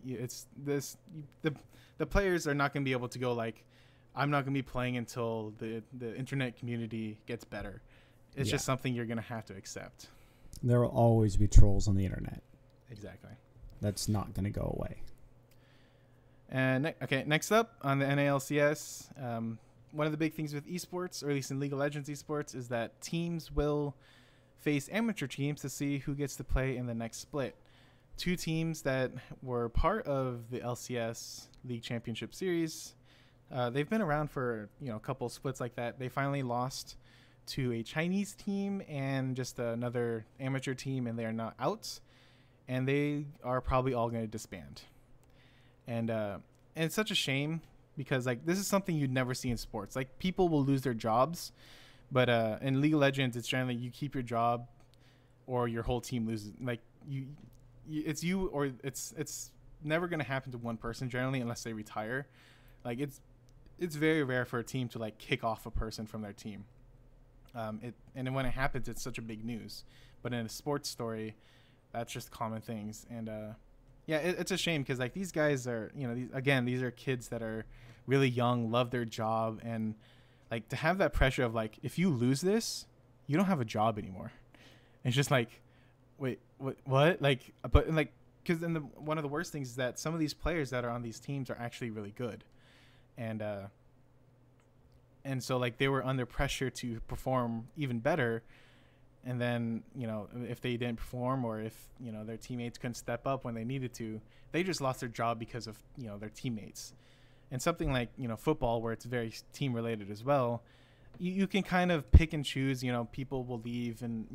it's this, the players are not going to be able to go like, I'm not going to be playing until the internet community gets better. It's just something you're going to have to accept. There will always be trolls on the internet. Exactly. That's not going to go away. And next up on the NALCS, one of the big things with esports, or at least in League of Legends esports, is that teams will face amateur teams to see who gets to play in the next split. Two teams that were part of the LCS League Championship Series, they've been around for a couple of splits like that. They finally lost to a Chinese team and just another amateur team, and they are not out. And they are probably all going to disband. And it's such a shame, because like this is something you'd never see in sports. Like people will lose their jobs, but in League of Legends, it's generally you keep your job, or your whole team loses. Like it's you, or it's never going to happen to one person generally, unless they retire. Like it's very rare for a team to like kick off a person from their team. And then when it happens, it's such a big news. But in a sports story, that's just common things. And it's a shame, because like these guys are, these are kids that are really young, love their job, and like to have that pressure of like, if you lose this, you don't have a job anymore. And it's just like, wait, what? Like, but like, because then one of the worst things is that some of these players that are on these teams are actually really good, and so like they were under pressure to perform even better. And then, if they didn't perform, or if, their teammates couldn't step up when they needed to, they just lost their job because of, their teammates. And something like, football, where it's very team related as well, you can kind of pick and choose, people will leave, and,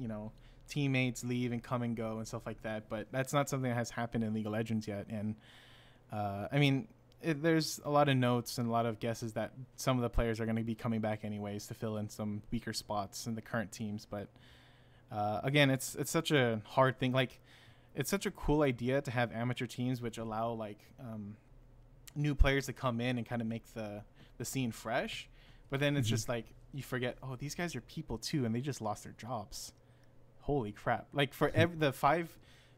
teammates leave and come and go and stuff like that. But that's not something that has happened in League of Legends yet. And I mean, there's a lot of notes and a lot of guesses that some of the players are going to be coming back anyways to fill in some weaker spots in the current teams. But again, it's such a hard thing. Like, it's such a cool idea to have amateur teams, which allow like new players to come in and kind of make the scene fresh. But then it's just like you forget, oh, these guys are people too, and they just lost their jobs. Holy crap! Like for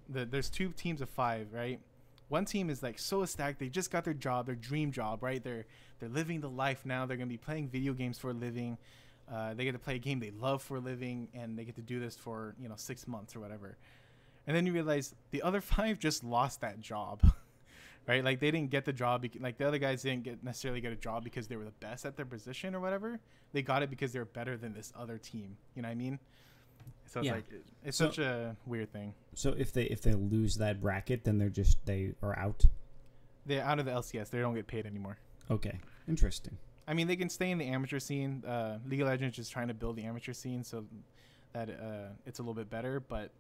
there's two teams of 5, right? One team is like so ecstatic, they just got their job, their dream job, right? They're living the life now. They're gonna be playing video games for a living. They get to play a game they love for a living, and they get to do this for 6 months or whatever. And then you realize the other 5 just lost that job, right? Like they didn't get the job, like the other guys didn't necessarily get a job because they were the best at their position or whatever. They got it because they were better than this other team. You know what I mean? So it's Yeah. like it's So such a weird thing. so if they lose that bracket, then they are out. They're out of the LCS. They don't get paid anymore. Okay, interesting. I mean, they can stay in the amateur scene. League of Legends is trying to build the amateur scene so that it's a little bit better. But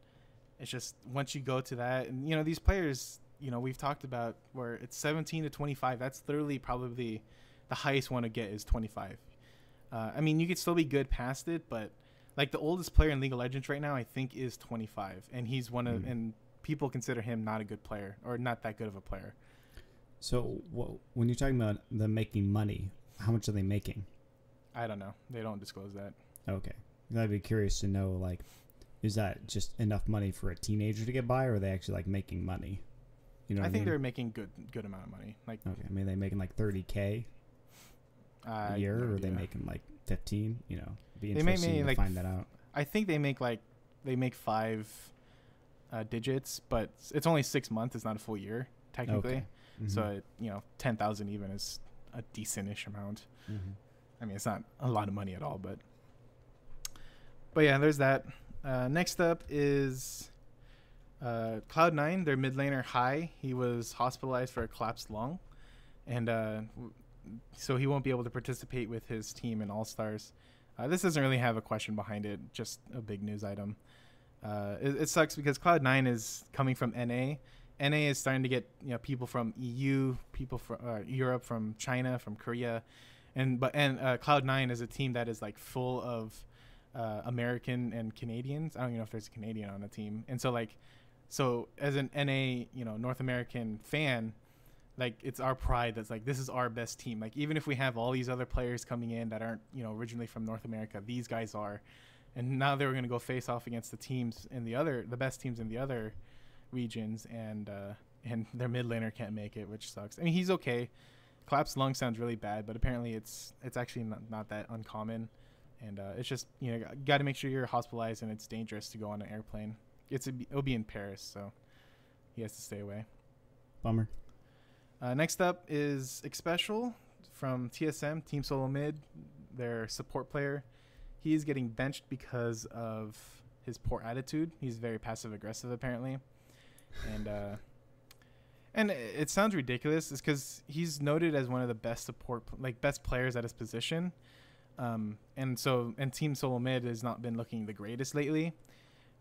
it's just once you go to that, and these players, we've talked about where it's 17 to 25. That's literally probably the highest one to get is 25. I mean, you could still be good past it, but like the oldest player in League of Legends right now, I think, is 25, and he's one of and people consider him not a good player or not that good of a player. So when you're talking about them making money, how much are they making? I don't know. They don't disclose that. Okay, I'd be curious to know, like, is that just enough money for a teenager to get by, or are they actually like making money? You know, I think they're making good amount of money. Like, okay, I mean, they making like 30K a year, or are they making like 15? You know, it'd be interesting to find that out. I think they make 5 digits, but it's only 6 months. It's not a full year technically. Okay. Mm-hmm. So 10,000 even is a decent-ish amount. Mm-hmm. I mean, it's not a lot of money at all, but yeah, there's that. Next up is Cloud9, their mid laner Hai. He was hospitalized for a collapsed lung, and so he won't be able to participate with his team in All Stars. This doesn't really have a question behind it, just a big news item. It sucks because Cloud9 is coming from NA. NA is starting to get people from EU, people from Europe, from China, from Korea, and Cloud9 is a team that is like full of American and Canadians. I don't even know if there's a Canadian on the team, and so as an NA North American fan, like it's our pride that's like this is our best team. Like even if we have all these other players coming in that aren't originally from North America, these guys are, and now they're going to go face off against the teams in the best teams in the other regions, and their mid laner can't make it, which sucks. I mean, he's okay. Collapsed lung sounds really bad, but apparently it's actually not that uncommon, and it's just got to make sure you're hospitalized, and it's dangerous to go on an airplane. It'll be in Paris, so he has to stay away. Bummer. Next up is Xpecial from TSM, Team Solo Mid, their support player. He is getting benched because of his poor attitude. He's very passive aggressive apparently. And it sounds ridiculous. It's because he's noted as one of the best best players at his position. And Team Solo Mid has not been looking the greatest lately.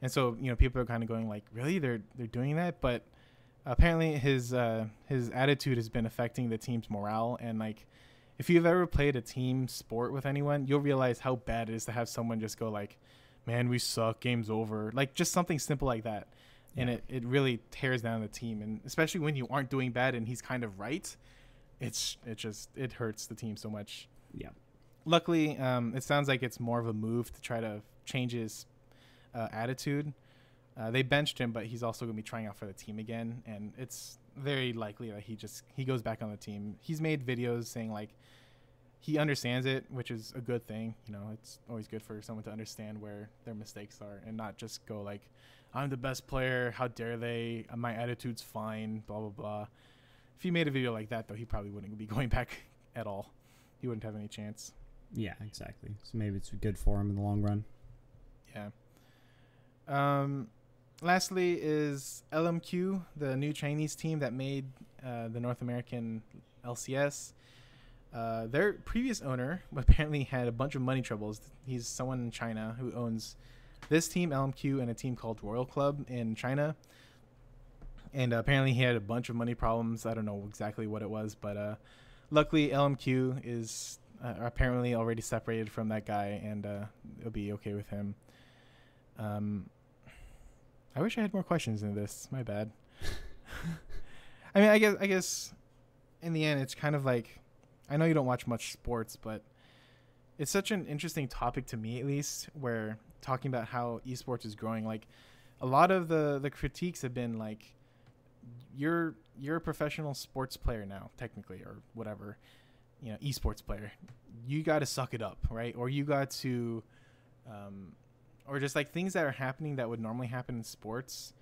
And so, people are kind of going like, really? They're doing that? But apparently his attitude has been affecting the team's morale. And like, if you've ever played a team sport with anyone, you'll realize how bad it is to have someone just go like, man, we suck, game's over. Like just something simple like that. And it really tears down the team, and especially when you aren't doing bad and he's kind of right, it hurts the team so much. Yeah. Luckily, it sounds like it's more of a move to try to change his attitude. They benched him, but he's also going to be trying out for the team again, and it's very likely that he goes back on the team. He's made videos saying like he understands it, which is a good thing. It's always good for someone to understand where their mistakes are and not just go like, I'm the best player, how dare they, my attitude's fine, blah, blah, blah. If he made a video like that, though, he probably wouldn't be going back at all. He wouldn't have any chance. Yeah, exactly. So maybe it's good for him in the long run. Yeah. Lastly is LMQ, the new Chinese team that made the North American LCS. Their previous owner apparently had a bunch of money troubles. He's someone in China who owns this team, LMQ, and a team called Royal Club in China. And apparently he had a bunch of money problems. I don't know exactly what it was, but luckily LMQ is apparently already separated from that guy, and it'll be okay with him. I wish I had more questions in this. My bad. I mean, I guess in the end, it's kind of like, I know you don't watch much sports, but it's such an interesting topic to me, at least, where talking about how esports is growing. Like a lot of the critiques have been like, you're a professional sports player now, technically, or whatever, esports player. You got to suck it up, right? Or you got to, or just like things that are happening that would normally happen in sports.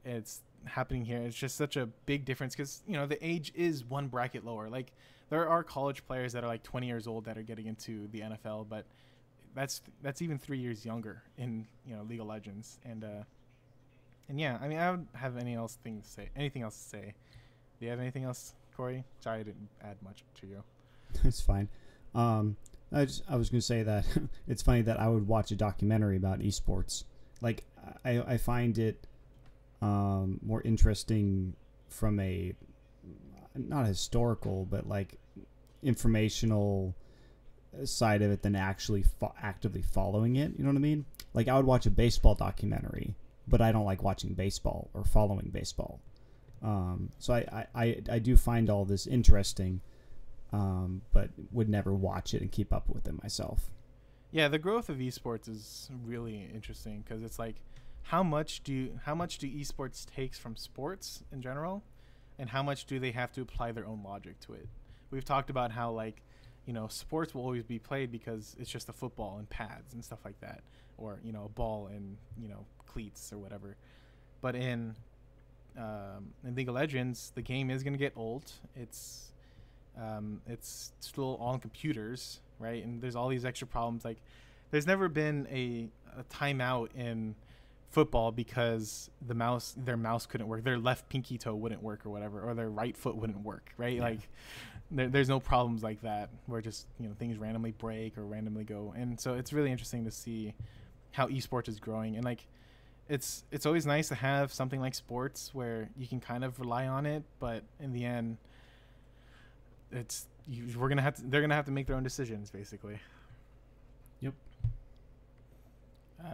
it's happening here. It's just such a big difference because, you know, the age is one bracket lower. Like, there are college players that are like 20 years old that are getting into the NFL, but that's even 3 years younger in, you know, League of Legends. And yeah, I mean, I don't have anything else to say. Do you have anything else, Corey? Sorry, I didn't add much to you. It's fine. I was going to say that it's funny that I would watch a documentary about esports. Like, I find it more interesting from a, not historical, but like informational side of it than actually actively following it. You know what I mean? Like, I would watch a baseball documentary, but I don't like watching baseball or following baseball. So I do find all this interesting, but would never watch it and keep up with it myself. Yeah, the growth of esports is really interesting because it's like, how much do esports takes from sports in general, and how much do they have to apply their own logic to it? We've talked about how, like, you know, sports will always be played because it's just a football and pads and stuff like that, or, you know, a ball and, you know, cleats or whatever. But in League of Legends, the game is going to get old. It's still all on computers, right? And there's all these extra problems. Like, there's never been a timeout in football because their mouse couldn't work, their left pinky toe wouldn't work or whatever, or their right foot wouldn't work, right? Yeah. Like, there's no problems like that where just, you know, things randomly break or randomly go. And so it's really interesting to see how esports is growing. And like, it's always nice to have something like sports where you can kind of rely on it, but in the end, they're gonna have to make their own decisions, basically. Yep.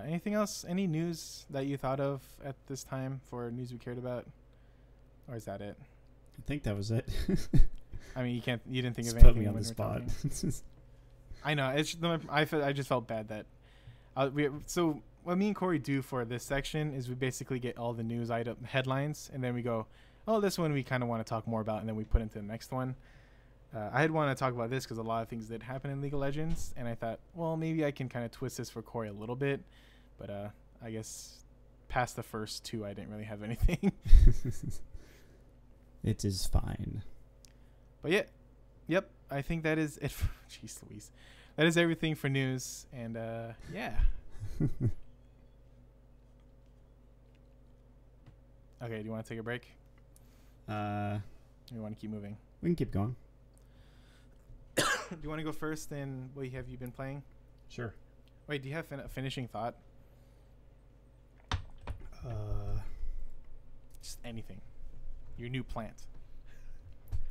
Anything else? Any news that you thought of at this time for news we cared about, or is that it? I think that was it. I mean, you didn't think of Just anything. put me on the spot. I know. I just felt bad that. So what me and Corey do for this section is we basically get all the news item headlines, and then we go, oh, this one we kind of want to talk more about, and then we put into the next one. I had wanted to talk about this because a lot of things did happen in League of Legends, and I thought, well, maybe I can kind of twist this for Corey a little bit, but I guess past the first two, I didn't really have anything. It is fine. But yeah, yep, I think that is it. Jeez Louise. That is everything for news, and yeah. Okay, do you want to take a break? Or you want to keep moving? We can keep going. Do you want to go first, and what have you been playing? Sure. Wait, do you have a finishing thought? Just anything. Your new plant.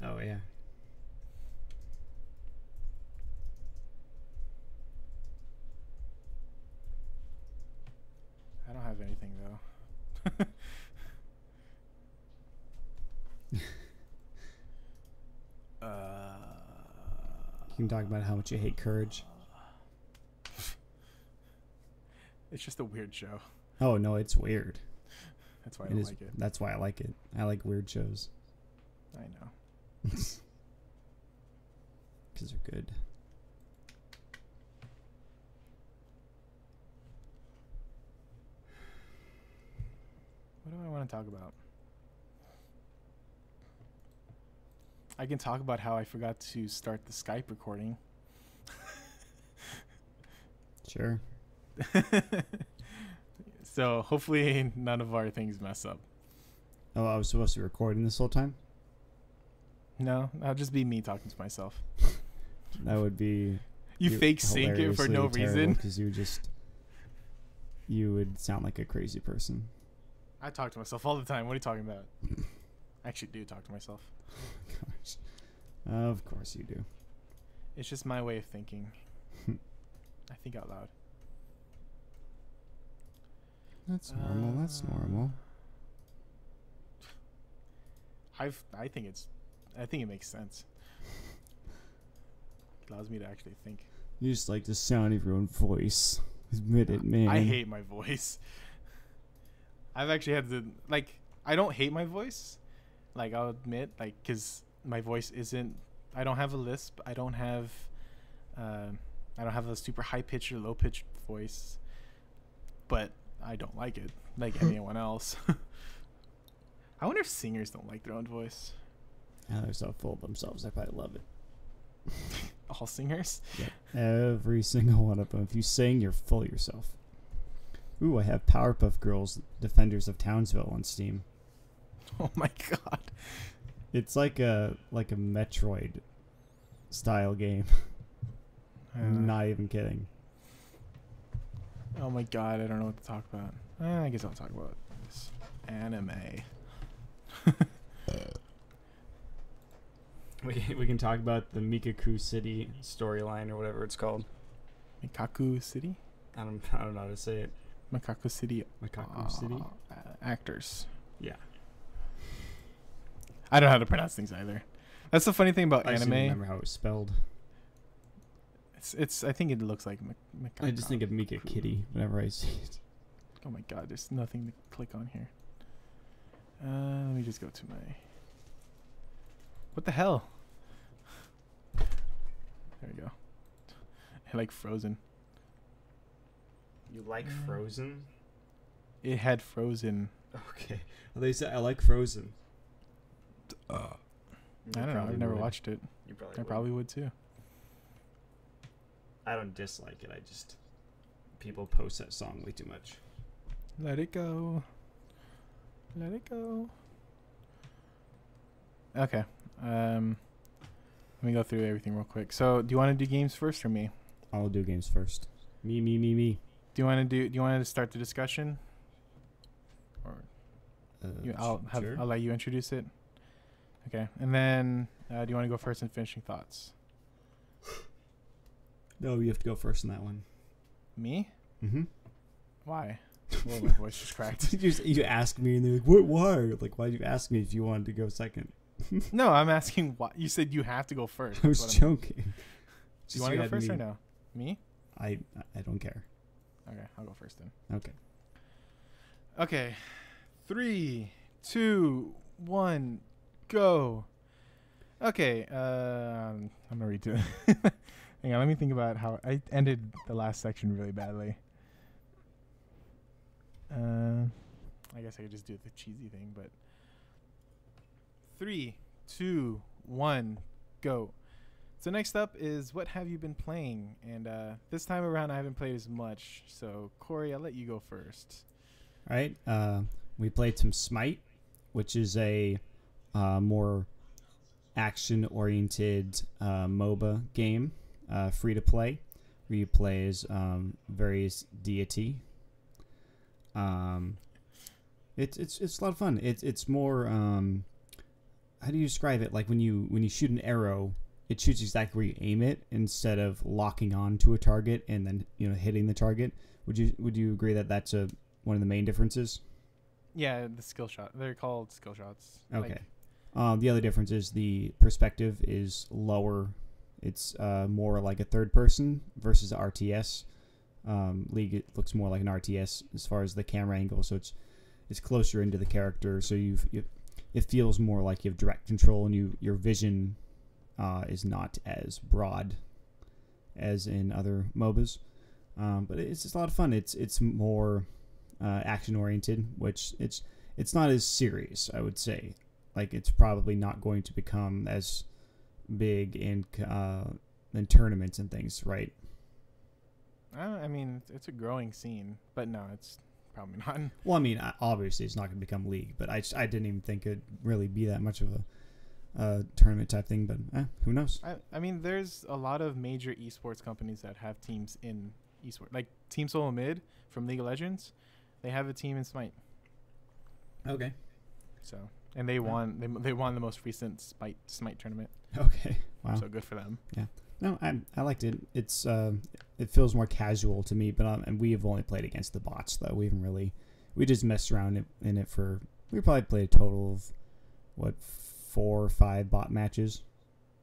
Oh, yeah. I don't have anything, though. You can talk about how much you hate Courage. It's just a weird show. Oh, no, it's weird. That's why I don't like it. That's why I like it. I like weird shows. I know. Because they're good. What do I want to talk about? I can talk about how I forgot to start the Skype recording. Sure. So hopefully none of our things mess up. Oh, I was supposed to be recording this whole time? No, that'll just be me talking to myself. That would be... You fake sync it for no reason. Because you would sound like a crazy person. I talk to myself all the time. What are you talking about? I actually do talk to myself. Gosh. Of course you do. It's just my way of thinking. I think out loud. That's normal. That's normal. I think it makes sense. It allows me to actually think. You just like the sound of your own voice. Admit it, man. I hate my voice. I've actually had to, like, I don't hate my voice. Like, I'll admit, like, because my voice isn't, I don't have a lisp. I don't have a super high pitched or low pitched voice, but I don't like it like anyone else. I wonder if singers don't like their own voice. They're so full of themselves. I probably love it. All singers? Yeah. Every single one of them. If you sing, you're full of yourself. Ooh, I have Powerpuff Girls Defenders of Townsville on Steam. Oh my god. It's like a Metroid style game. I'm not even kidding. Oh my god, I don't know what to talk about. I guess I'll talk about this anime. We can talk about the Mikaku City storyline or whatever it's called. Mikaku City? I don't know how to say it. Mikaku City. Mikaku City? Actors. Yeah. I don't know how to pronounce things either. That's the funny thing about I anime. I remember how it's spelled. It's. I think it looks like Mikaku. I just think of Mika Kitty whenever I see it. Oh my god, there's nothing to click on here. Let me just go to my... What the hell? There we go. I like Frozen. You like Frozen? It had Frozen. Okay. Well, they said I like Frozen. I don't know. I've never watched it. You I probably would too. I don't dislike it. I just... People post that song way too much. Let it go. Let it go. Okay. Let me go through everything real quick. So, do you want to do games first or me? I'll do games first. Me. Do you want to start the discussion? Or Sure. I'll let you introduce it. Okay. And then do you want to go first in finishing thoughts? No, you have to go first in that one. Me? Mm-hmm. Why? Well, my voice just cracked. you ask me and they're like, what? Why? Like, why'd you ask me if you wanted to go second? No, I'm asking why. You said you have to go first. I was joking. Do you want to go first or no? Me? I don't care. Okay, I'll go first then. Okay. Okay. 3, 2, 1, go. Okay. I'm gonna redo it. Hang on. Let me think about how I ended the last section really badly. I guess I could just do the cheesy thing, but 3, 2, 1, go. So next up is what have you been playing? And this time around I haven't played as much. So Corey, I'll let you go first. All right. We played some Smite, which is a more action-oriented MOBA game, free to play, where you play as various deity. It's a lot of fun. It's more how do you describe it? Like when you shoot an arrow, it shoots exactly where you aim it instead of locking on to a target and then hitting the target. Would you agree that that's one of the main differences? Yeah, the skill shot. They're called skill shots. Okay. The other difference is the perspective is lower. It's more like a third person versus RTS. League, it looks more like an RTS as far as the camera angle, so it's closer into the character, so it feels more like you have direct control, and your vision is not as broad as in other MOBAs. But it's just a lot of fun. It's more action oriented, which it's not as serious, I would say. Like, it's probably not going to become as big in tournaments and things, right? I mean, it's a growing scene, but no, it's probably not. Well, I mean, obviously it's not going to become League, but I didn't even think it'd really be that much of a tournament type thing, but who knows? I mean, there's a lot of major esports companies that have teams in esports. Like Team Solo Mid from League of Legends, they have a team in Smite. Okay. So, and they won the most recent Smite tournament. Okay. Wow. So good for them. Yeah. No, I liked it. It's it feels more casual to me, but and we have only played against the bots though. We just messed around in it we probably played a total of 4 or 5 bot matches.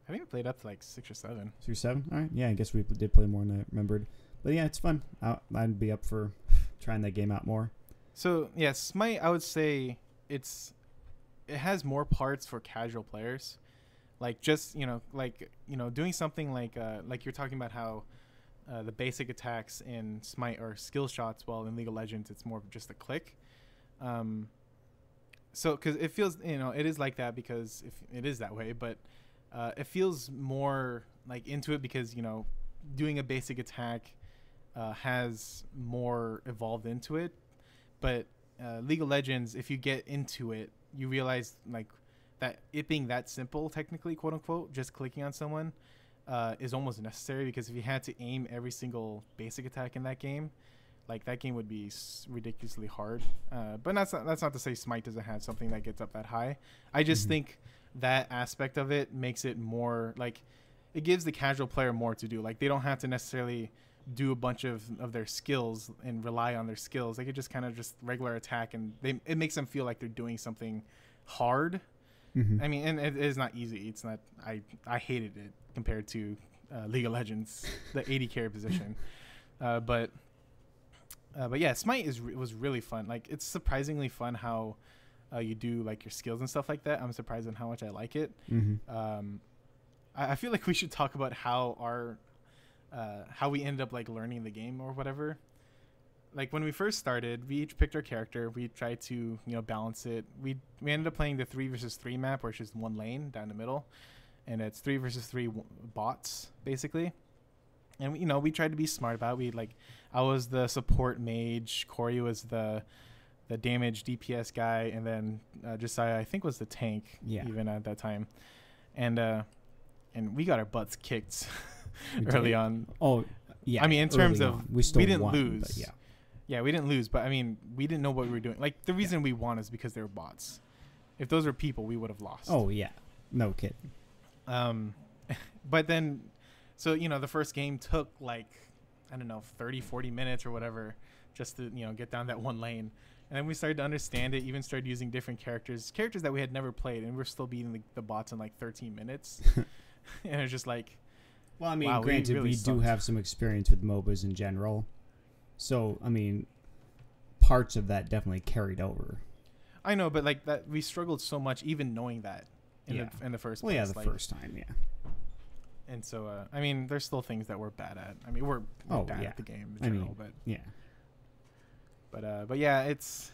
I think we played up to like 6 or 7. 6 or 7. All right. Yeah, I guess we did play more than I remembered. But yeah, it's fun. I'd be up for trying that game out more. So yeah, Smite, I would say it has more parts for casual players. Like just doing something like you're talking about how the basic attacks in Smite are skill shots, while in League of Legends it's more of just a click. so because it feels, it is like that because if it is that way, but it feels more like into it because doing a basic attack has more evolved into it. But League of Legends, if you get into it, you realize like that it being that simple, technically, quote unquote, just clicking on someone is almost necessary, because if you had to aim every single basic attack in that game, like that game would be ridiculously hard. But that's not to say Smite doesn't have something that gets up that high. I just think that aspect of it makes it more like, it gives the casual player more to do. Like they don't have to necessarily do a bunch of their skills and rely on their skills. They could just kind of just regular attack, and it makes them feel like they're doing something hard. I mean, and it is not easy. It's not. I hated it compared to League of Legends, the AD carry position. But yeah, Smite was really fun. Like it's surprisingly fun how you do like your skills and stuff like that. I'm surprised on how much I like it. I feel like we should talk about how we ended up like learning the game or whatever. Like when we first started, we each picked our character. We tried to balance it. We ended up playing the 3 versus 3 map, where it's just one lane down the middle, and it's 3 versus 3 bots basically. And we tried to be smart about it. I was the support mage, Corey was the damage DPS guy, and then Josiah I think was the tank, even at that time. And we got our butts kicked early on. Oh yeah, I mean in terms of we didn't lose, but yeah, we didn't lose, but I mean we didn't know what we were doing. Like the reason we won is because they were bots. If those were people, we would have lost. Oh yeah, no kidding. But then, so the first game took like, I don't know, 30-40 minutes or whatever, just to get down that one lane. And then we started to understand it, even started using different characters that we had never played, and we're still beating the bots in like 13 minutes. And it's just like, well, I mean, wow, granted, we do have some experience with MOBAs in general, so I mean, parts of that definitely carried over. I know, but like that, we struggled so much even knowing that in the first place. Well, yeah, the first time, yeah. And so, I mean, there's still things that we're bad at. I mean, we're bad at the game in general, but yeah. But yeah, it's.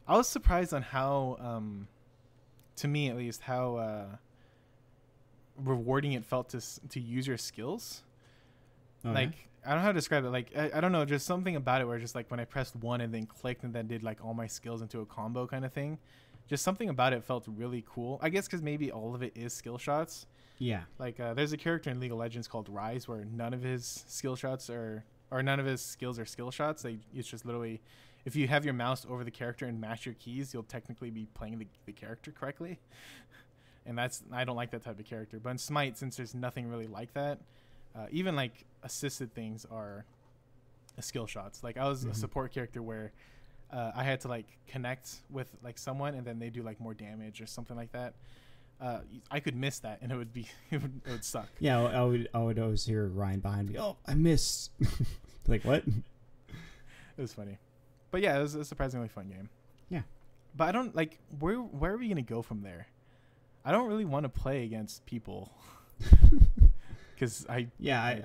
I was surprised on how, to me at least, how rewarding it felt to use your skills. Like I don't know how to describe it. Like I don't know, just something about it where just like when I pressed 1 and then clicked and then did like all my skills into a combo kind of thing. Just something about it felt really cool. I guess because maybe all of it is skill shots. Yeah. Like there's a character in League of Legends called Rise where none of his skill shots or none of his skills are skill shots. It's just literally, if you have your mouse over the character and mash your keys, you'll technically be playing the character correctly. And I don't like that type of character. But in Smite, since there's nothing really like that, even like assisted things are skill shots. Like I was a support character where I had to like connect with like someone and then they do like more damage or something like that. I could miss that and it would suck. Yeah, I would always hear Ryan behind me. Oh, I missed. Like what? It was funny, but yeah, it was a surprisingly fun game. Yeah, but I don't like where are we gonna go from there? I don't really want to play against people. Because I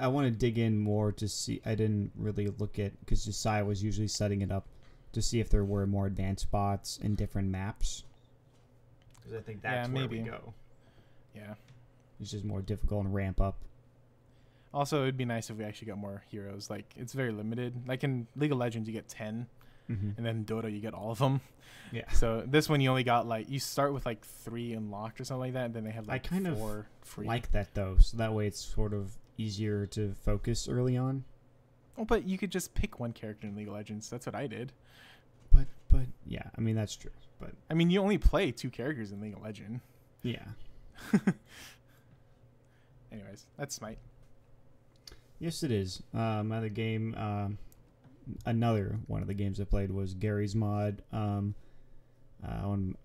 want to dig in more to see. I didn't really look at, because Josiah was usually setting it up to see if there were more advanced bots in different maps. Because I think that's where we go. Yeah. It's just more difficult and ramp up. Also, it would be nice if we actually got more heroes. Like, it's very limited. Like in League of Legends, you get 10. And then Dota, you get all of them. Yeah. So this one, you only got like, you start with like 3 unlocked or something like that, and then they have like 4 free. I like that though, so that way it's sort of easier to focus early on. Oh, but you could just pick one character in League of Legends. That's what I did. But yeah, I mean that's true. But I mean, you only play 2 characters in League of Legends. Yeah. Anyways, that's Smite. Yes, it is. Another game. Another one of the games I played was Gary's Mod. My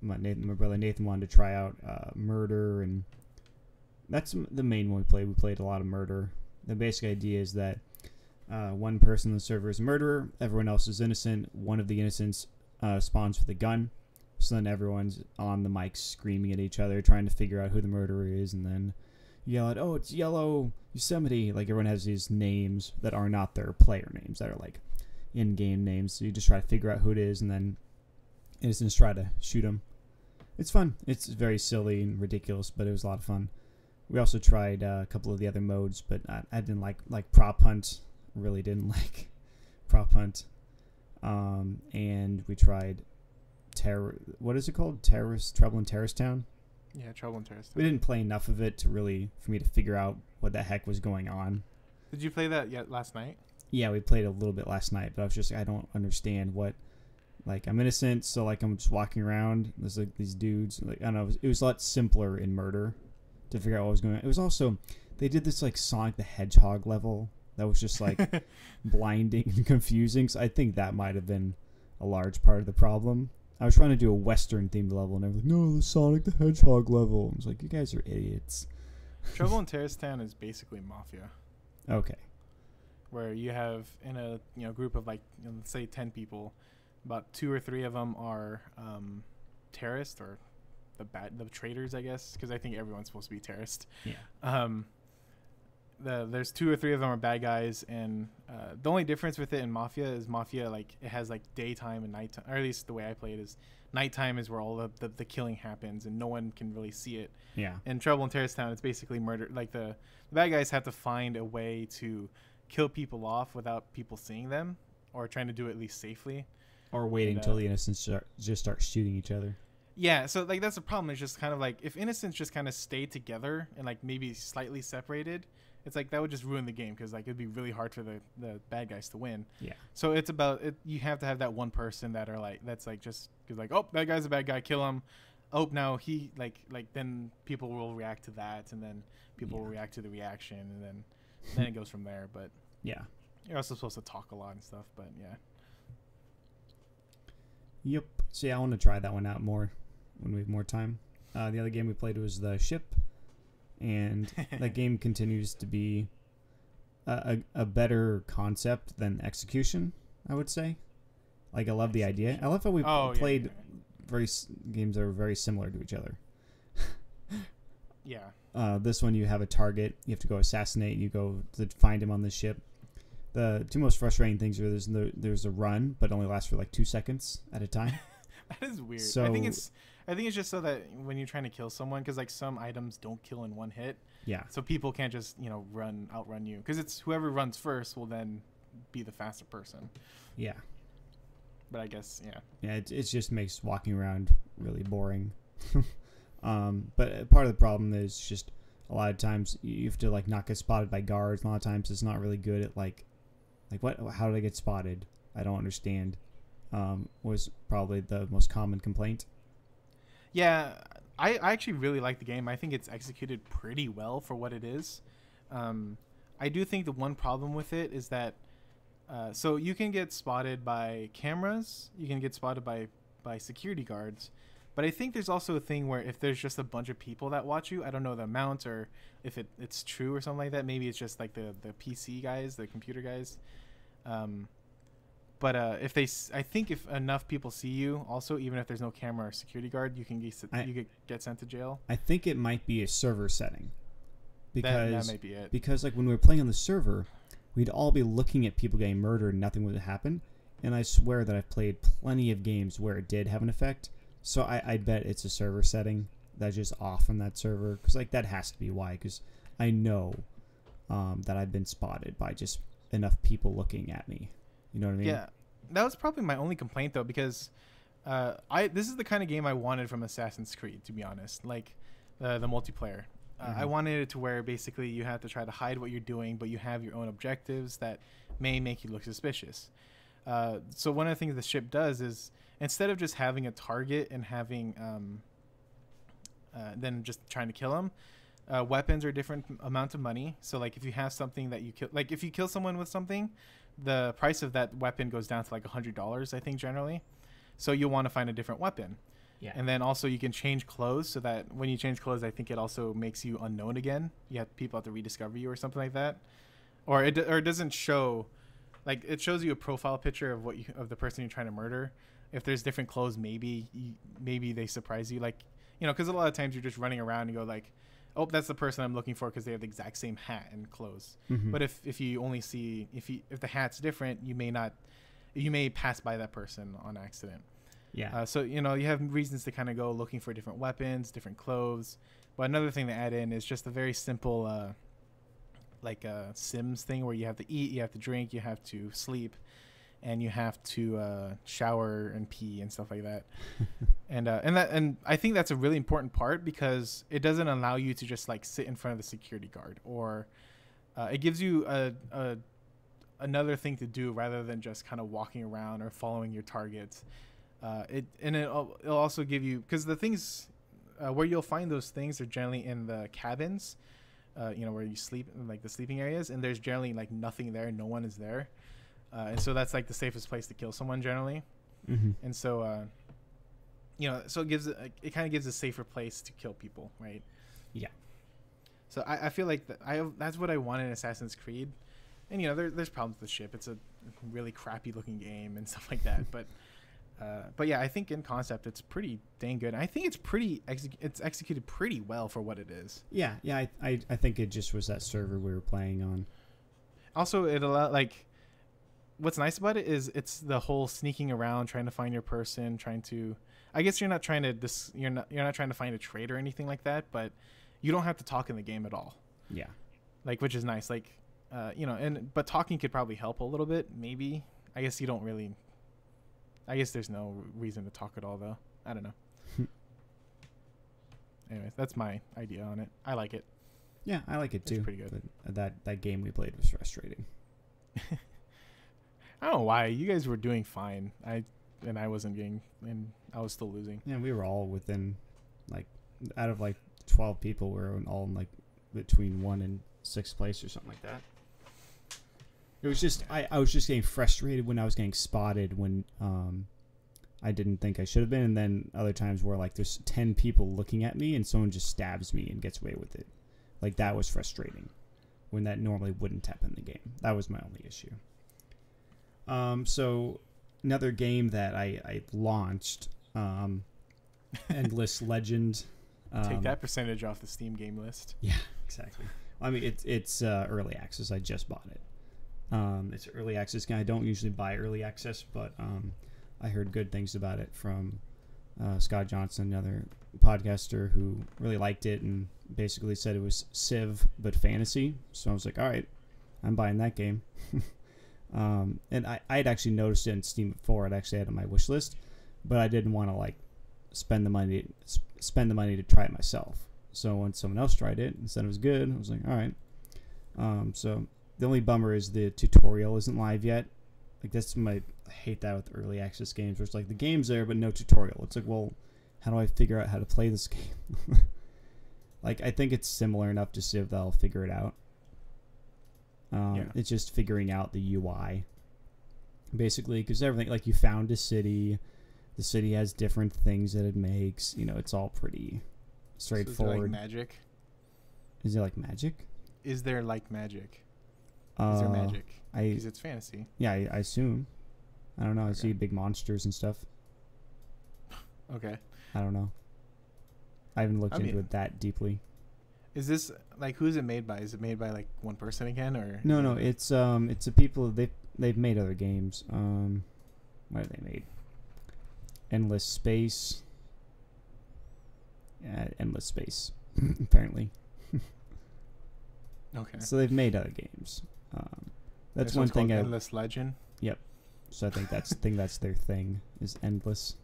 brother Nathan wanted to try out Murder, and that's the main one we played. We played a lot of Murder. The basic idea is that one person on the server is a murderer, everyone else is innocent. One of the innocents spawns with a gun, so then everyone's on the mic screaming at each other, trying to figure out who the murderer is, and then yell at, "Oh, it's Yellow Yosemite!" Like everyone has these names that are not their player names, that are like in-game names. So you just try to figure out who it is, and then innocents try to shoot him. It's fun. It's very silly and ridiculous, but it was a lot of fun. We also tried a couple of the other modes, but I didn't like prop hunt. Really didn't like prop hunt. And we tried what is it called? Trouble in Terrorist Town? Yeah, Trouble in Terrorist Town. We didn't play enough of it for me to figure out what the heck was going on. Did you play that yet last night? Yeah, we played a little bit last night, but I was just, I don't understand what, like, I'm innocent, so like I'm just walking around. There's like these dudes, like, I don't know, it was a lot simpler in Murder to figure out what was going on. It was also, they did this like Sonic the Hedgehog level that was just like blinding and confusing. So I think that might have been a large part of the problem. I was trying to do a Western themed level, and they were like, no, the Sonic the Hedgehog level. I was like, you guys are idiots. Trouble in Terrorist Town is basically Mafia. Okay. Where you have in a group of like let's say 10 people, about 2 or 3 of them are terrorists or the traitors, I guess, because I think everyone's supposed to be terrorist. Yeah. There's 2 or 3 of them are bad guys, and the only difference with it in Mafia is Mafia, like, it has like daytime and nighttime, or at least the way I play it is nighttime is where all the killing happens and no one can really see it. Yeah. In Trouble in Terrorist Town, it's basically murder. Like the bad guys have to find a way to kill people off without people seeing them, or trying to do it at least safely, or waiting until the innocents just start shooting each other. Yeah, so like that's the problem. It's just kind of like if innocents just kind of stay together and like maybe slightly separated, it's like that would just ruin the game, because like it'd be really hard for the bad guys to win. Yeah. So it's about it. You have to have that one person that are like, that's like just because like, oh, that guy's a bad guy, kill him. Oh, now he like then people will react to that, and then people will react to the reaction, and then it goes from there. But yeah, you're also supposed to talk a lot and stuff. But yeah. Yep. So yeah, I want to try that one out more when we have more time. The other game we played was The Ship, and that game continues to be a better concept than execution, I would say. Like, I love the idea. I love how we played games that are very similar to each other. Yeah. This one, you have a target. You have to go assassinate. You go to find him on the ship. The 2 most frustrating things are there's a run, but it only lasts for like 2 seconons at a time. That is weird. So, I think it's just so that when you're trying to kill someone, because like some items don't kill in one hit. Yeah. So people can't just outrun you, because it's whoever runs first will then be the faster person. Yeah. But I guess Yeah, it just makes walking around really boring. But part of the problem is just a lot of times you have to like not get spotted by guards. A lot of times it's not really good at like what? How did I get spotted? I don't understand. Was probably the most common complaint. Yeah, I actually really like the game. I think it's executed pretty well for what it is. I do think the one problem with it is that so you can get spotted by cameras, you can get spotted by security guards, but I think there's also a thing where if there's just a bunch of people that watch you, I don't know the amount or if it's true or something like that. Maybe it's just like the PC guys, the computer guys. But I think if enough people see you, also even if there's no camera or security guard, you can get sent to jail. I think it might be a server setting, because that might be it. Because like when we were playing on the server, we'd all be looking at people getting murdered and nothing would happen. And I swear that I've played plenty of games where it did have an effect. So I bet it's a server setting that's just off on that server, because like that has to be why. Because I know that I've been spotted by just enough people looking at me. You know what I mean? Yeah, that was probably my only complaint though, because this is the kind of game I wanted from Assassin's Creed, to be honest. Like the multiplayer. I wanted it to where basically you have to try to hide what you're doing, but you have your own objectives that may make you look suspicious. So one of the things the ship does is, instead of just having a target and having then just trying to kill them, weapons are different amounts of money. So like if you have something that you kill, like if you kill someone with something, the price of that weapon goes down to like $100, I think, generally. So you'll want to find a different weapon. Yeah. And then also you can change clothes, so that when you change clothes, I think it also makes you unknown again. People have to rediscover you or something like that. Or it doesn't show, like it shows you a profile picture of of the person you're trying to murder. If there's different clothes, maybe they surprise you, like, because a lot of times you're just running around and you go like, oh, that's the person I'm looking for because they have the exact same hat and clothes. Mm-hmm. But if you only see if the hat's different, you may pass by that person on accident. Yeah. So you know you have reasons to kind of go looking for different weapons, different clothes. But another thing to add in is just a very simple like a Sims thing where you have to eat, you have to drink, you have to sleep, and you have to shower and pee and stuff like that. And I think that's a really important part because it doesn't allow you to just like sit in front of the security guard, or it gives you another thing to do rather than just kind of walking around or following your targets. It'll also give you, because the things where you'll find those things are generally in the cabins, you know, where you sleep, like the sleeping areas, and there's generally like nothing there, no one is there, and so that's like the safest place to kill someone generally. Mm-hmm. And so you know, so it kind of gives a safer place to kill people, right? Yeah. So I feel like that's what I want in Assassin's Creed. And you know, there's problems with the ship. It's a really crappy looking game and stuff like that. But yeah, I think in concept it's pretty dang good. And I think it's executed pretty well for what it is. Yeah. I think it just was that server we were playing on. Also, it allow like, what's nice about it is it's the whole sneaking around, trying to find your person, trying to. I guess you're not trying to you're not trying to find a trade or anything like that, but you don't have to talk in the game at all. Yeah. Like, which is nice. Like, you know, but talking could probably help a little bit. Maybe. I guess you don't really. I guess there's no reason to talk at all, though. I don't know. Anyways, that's my idea on it. I like it. Yeah, I like it too. It's pretty good. But that game we played was frustrating. I don't know why. You guys were doing fine. I wasn't getting, and I was still losing. Yeah, we were all within, like, out of like 12 people, we were all in like between 1 and 6th place or something like that. It was just I was just getting frustrated when I was getting spotted when I didn't think I should have been, and then other times where like there's 10 people looking at me and someone just stabs me and gets away with it. Like, that was frustrating when that normally wouldn't happen in the game. That was my only issue. So another game that I launched, Endless Legend. Take that percentage off the Steam game list. Yeah, exactly. I mean, it's early access. I just bought it. It's early access. I don't usually buy early access, but I heard good things about it from Scott Johnson, another podcaster who really liked it and basically said it was Civ but fantasy. So I was like, all right, I'm buying that game. And I had actually noticed it in Steam before. I'd actually had it on my wish list, but I didn't want to like spend the money to try it myself. So when someone else tried it and said it was good, I was like, all right. So the only bummer is the tutorial isn't live yet. Like, I hate that with early access games, where it's like the game's there but no tutorial. It's like, well, how do I figure out how to play this game? Like, I think it's similar enough to Civ that I'll figure it out. It's just figuring out the UI, basically, because everything, like, you found a city, the city has different things that it makes. You know, it's all pretty straightforward. So is there like magic? Is there like magic? Is there like magic? Is there magic? Because it's fantasy. Yeah, I assume. I don't know. I Okay. see big monsters and stuff. Okay. I don't know. I haven't looked into it that deeply. Is this like, who's it made by? Is it made by like one person again, or? No, it's a people they've made other games. What have they made? Endless Space. Yeah, Endless Space. Apparently. Okay. So they've made other games. That's This one one's thing. called Endless Legend. Yep. So I think that's their thing, is endless.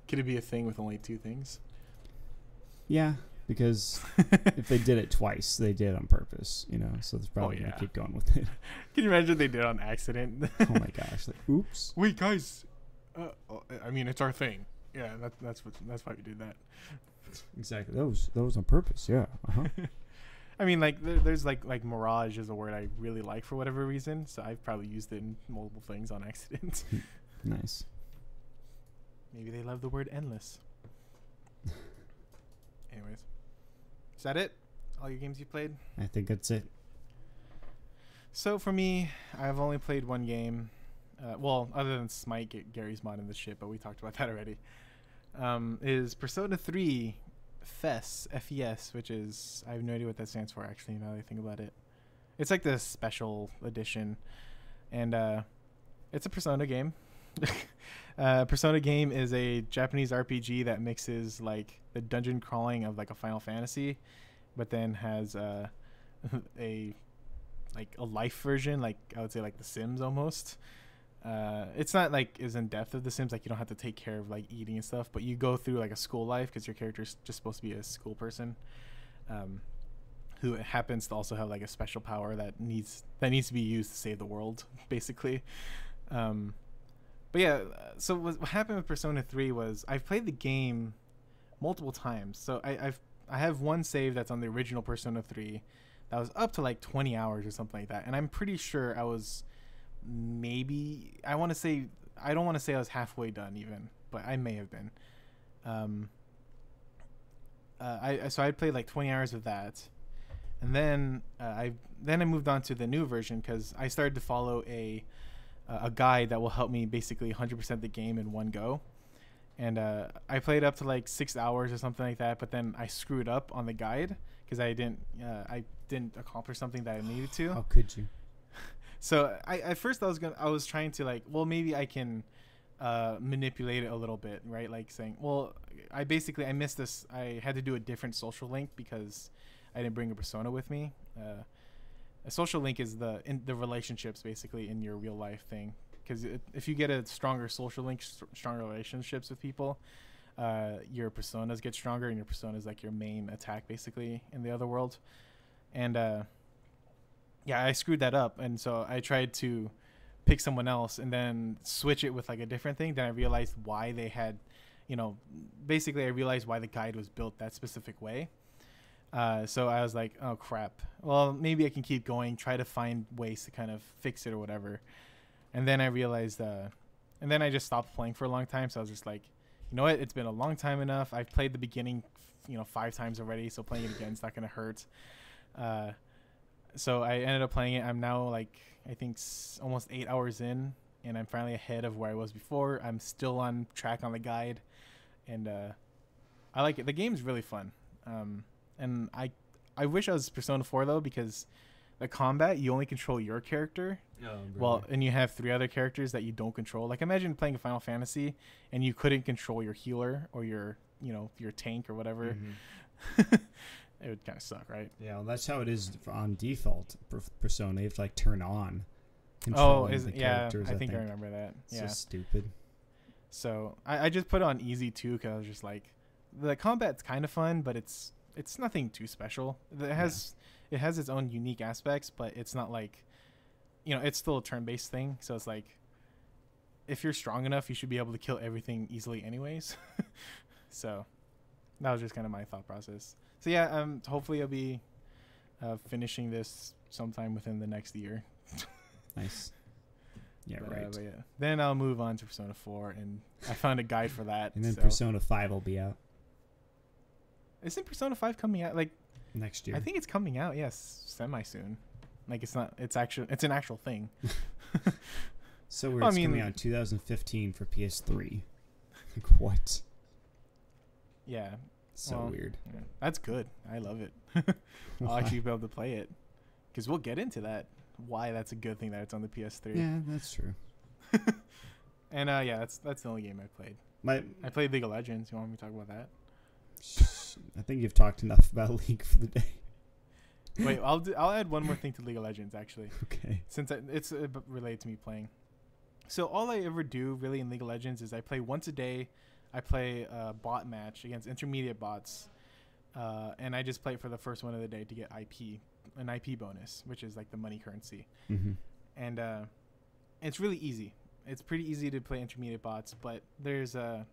Could it be a thing with only 2 things? Yeah, because if they did it twice, they did it on purpose, you know. So they're probably gonna keep going with it. Can you imagine they did it on accident? Oh my gosh! Like, oops. Wait, guys. I mean, it's our thing. Yeah, that's why we did that. Exactly. That was on purpose. Yeah. I mean, like, there's like mirage is a word I really like for whatever reason, so I've probably used it in multiple things on accident. Nice. Maybe they love the word endless. Anyways, is that it? All your games you played? I think that's it. So for me, I've only played one game. Well, other than Smite, Gary's mod in this shit, but we talked about that already. Is Persona 3 FES, F-E-S, which is, I have no idea what that stands for, actually, now that I think about it. It's like the special edition, and it's a Persona game. Persona game is a Japanese RPG that mixes like the dungeon crawling of like a Final Fantasy, but then has a like a life version, like I would say like The Sims almost. It's not like as in depth of The Sims, like you don't have to take care of like eating and stuff, but you go through like a school life because your character's just supposed to be a school person, who happens to also have like a special power that needs to be used to save the world, basically. But yeah, so what happened with Persona 3 was I've played the game multiple times. So I have one save that's on the original Persona 3 that was up to like 20 hours or something like that, and I'm pretty sure I was maybe I don't want to say I was halfway done even, but I may have been. I played like 20 hours of that, and then I moved on to the new version because I started to follow a guide that will help me basically 100% the game in one go. And I played up to like 6 hours or something like that, but then I screwed up on the guide because I didn't accomplish something that I needed to. How could you? So at first I was trying to like, well, maybe I can manipulate it a little bit, right? Like saying, well, I missed this. I had to do a different social link because I didn't bring a persona with me. A social link is the relationships basically in your real life thing. Because if you get a stronger social link, stronger relationships with people, your personas get stronger, and your persona is like your main attack basically in the other world. And yeah, I screwed that up, and so I tried to pick someone else and then switch it with like a different thing. Then I realized why they had, basically I realized why the guide was built that specific way. So I was like, oh crap. Well, maybe I can keep going, try to find ways to kind of fix it or whatever. And then I realized, and then I just stopped playing for a long time. So I was just like, you know what? It's been a long time enough. I've played the beginning, 5 times already. So playing it again is not going to hurt. So I ended up playing it. I'm now like, I think almost 8 hours in, and I'm finally ahead of where I was before. I'm still on track on the guide, and I like it. The game's really fun. And I wish I was Persona 4 though, because the combat, you only control your character. Oh, well, and you have 3 other characters that you don't control. Like imagine playing a Final Fantasy and you couldn't control your healer or your tank or whatever. Mm-hmm. It would kind of suck, right? Yeah, well, that's how it is on default. Persona, you have to like turn on. Yeah, I think I remember that. It's so stupid. So I just put it on easy too, because I was just like, the combat's kind of fun, but it's nothing too special. It has its own unique aspects, but it's not like, it's still a turn-based thing. So it's like, if you're strong enough, you should be able to kill everything easily anyways. So that was just kind of my thought process. So yeah, hopefully I'll be finishing this sometime within the next year. Nice. Yeah, right. But yeah. Then I'll move on to Persona 4, and I found a guide for that. And then Persona 5 will be out. Isn't Persona 5 coming out like next year? I think it's coming out, yes, semi soon. Like it's an actual thing. So weird. It's coming out in 2015 for PS3. Like what? Yeah. So weird. Yeah, that's good. I love it. I'll actually be able to play it, because we'll get into that. Why that's a good thing that it's on the PS3. Yeah, that's true. And yeah, that's the only game I played. I played League of Legends. You want me to talk about that? I think you've talked enough about League for the day. Wait, I'll add one more thing to League of Legends actually. Okay. Since it's related to me playing. So all I ever do really in League of Legends is I play once a day. I play a bot match against intermediate bots, and I just play it for the first one of the day to get an IP bonus, which is like the money currency. Mm-hmm. And it's really easy. It's pretty easy to play intermediate bots, but to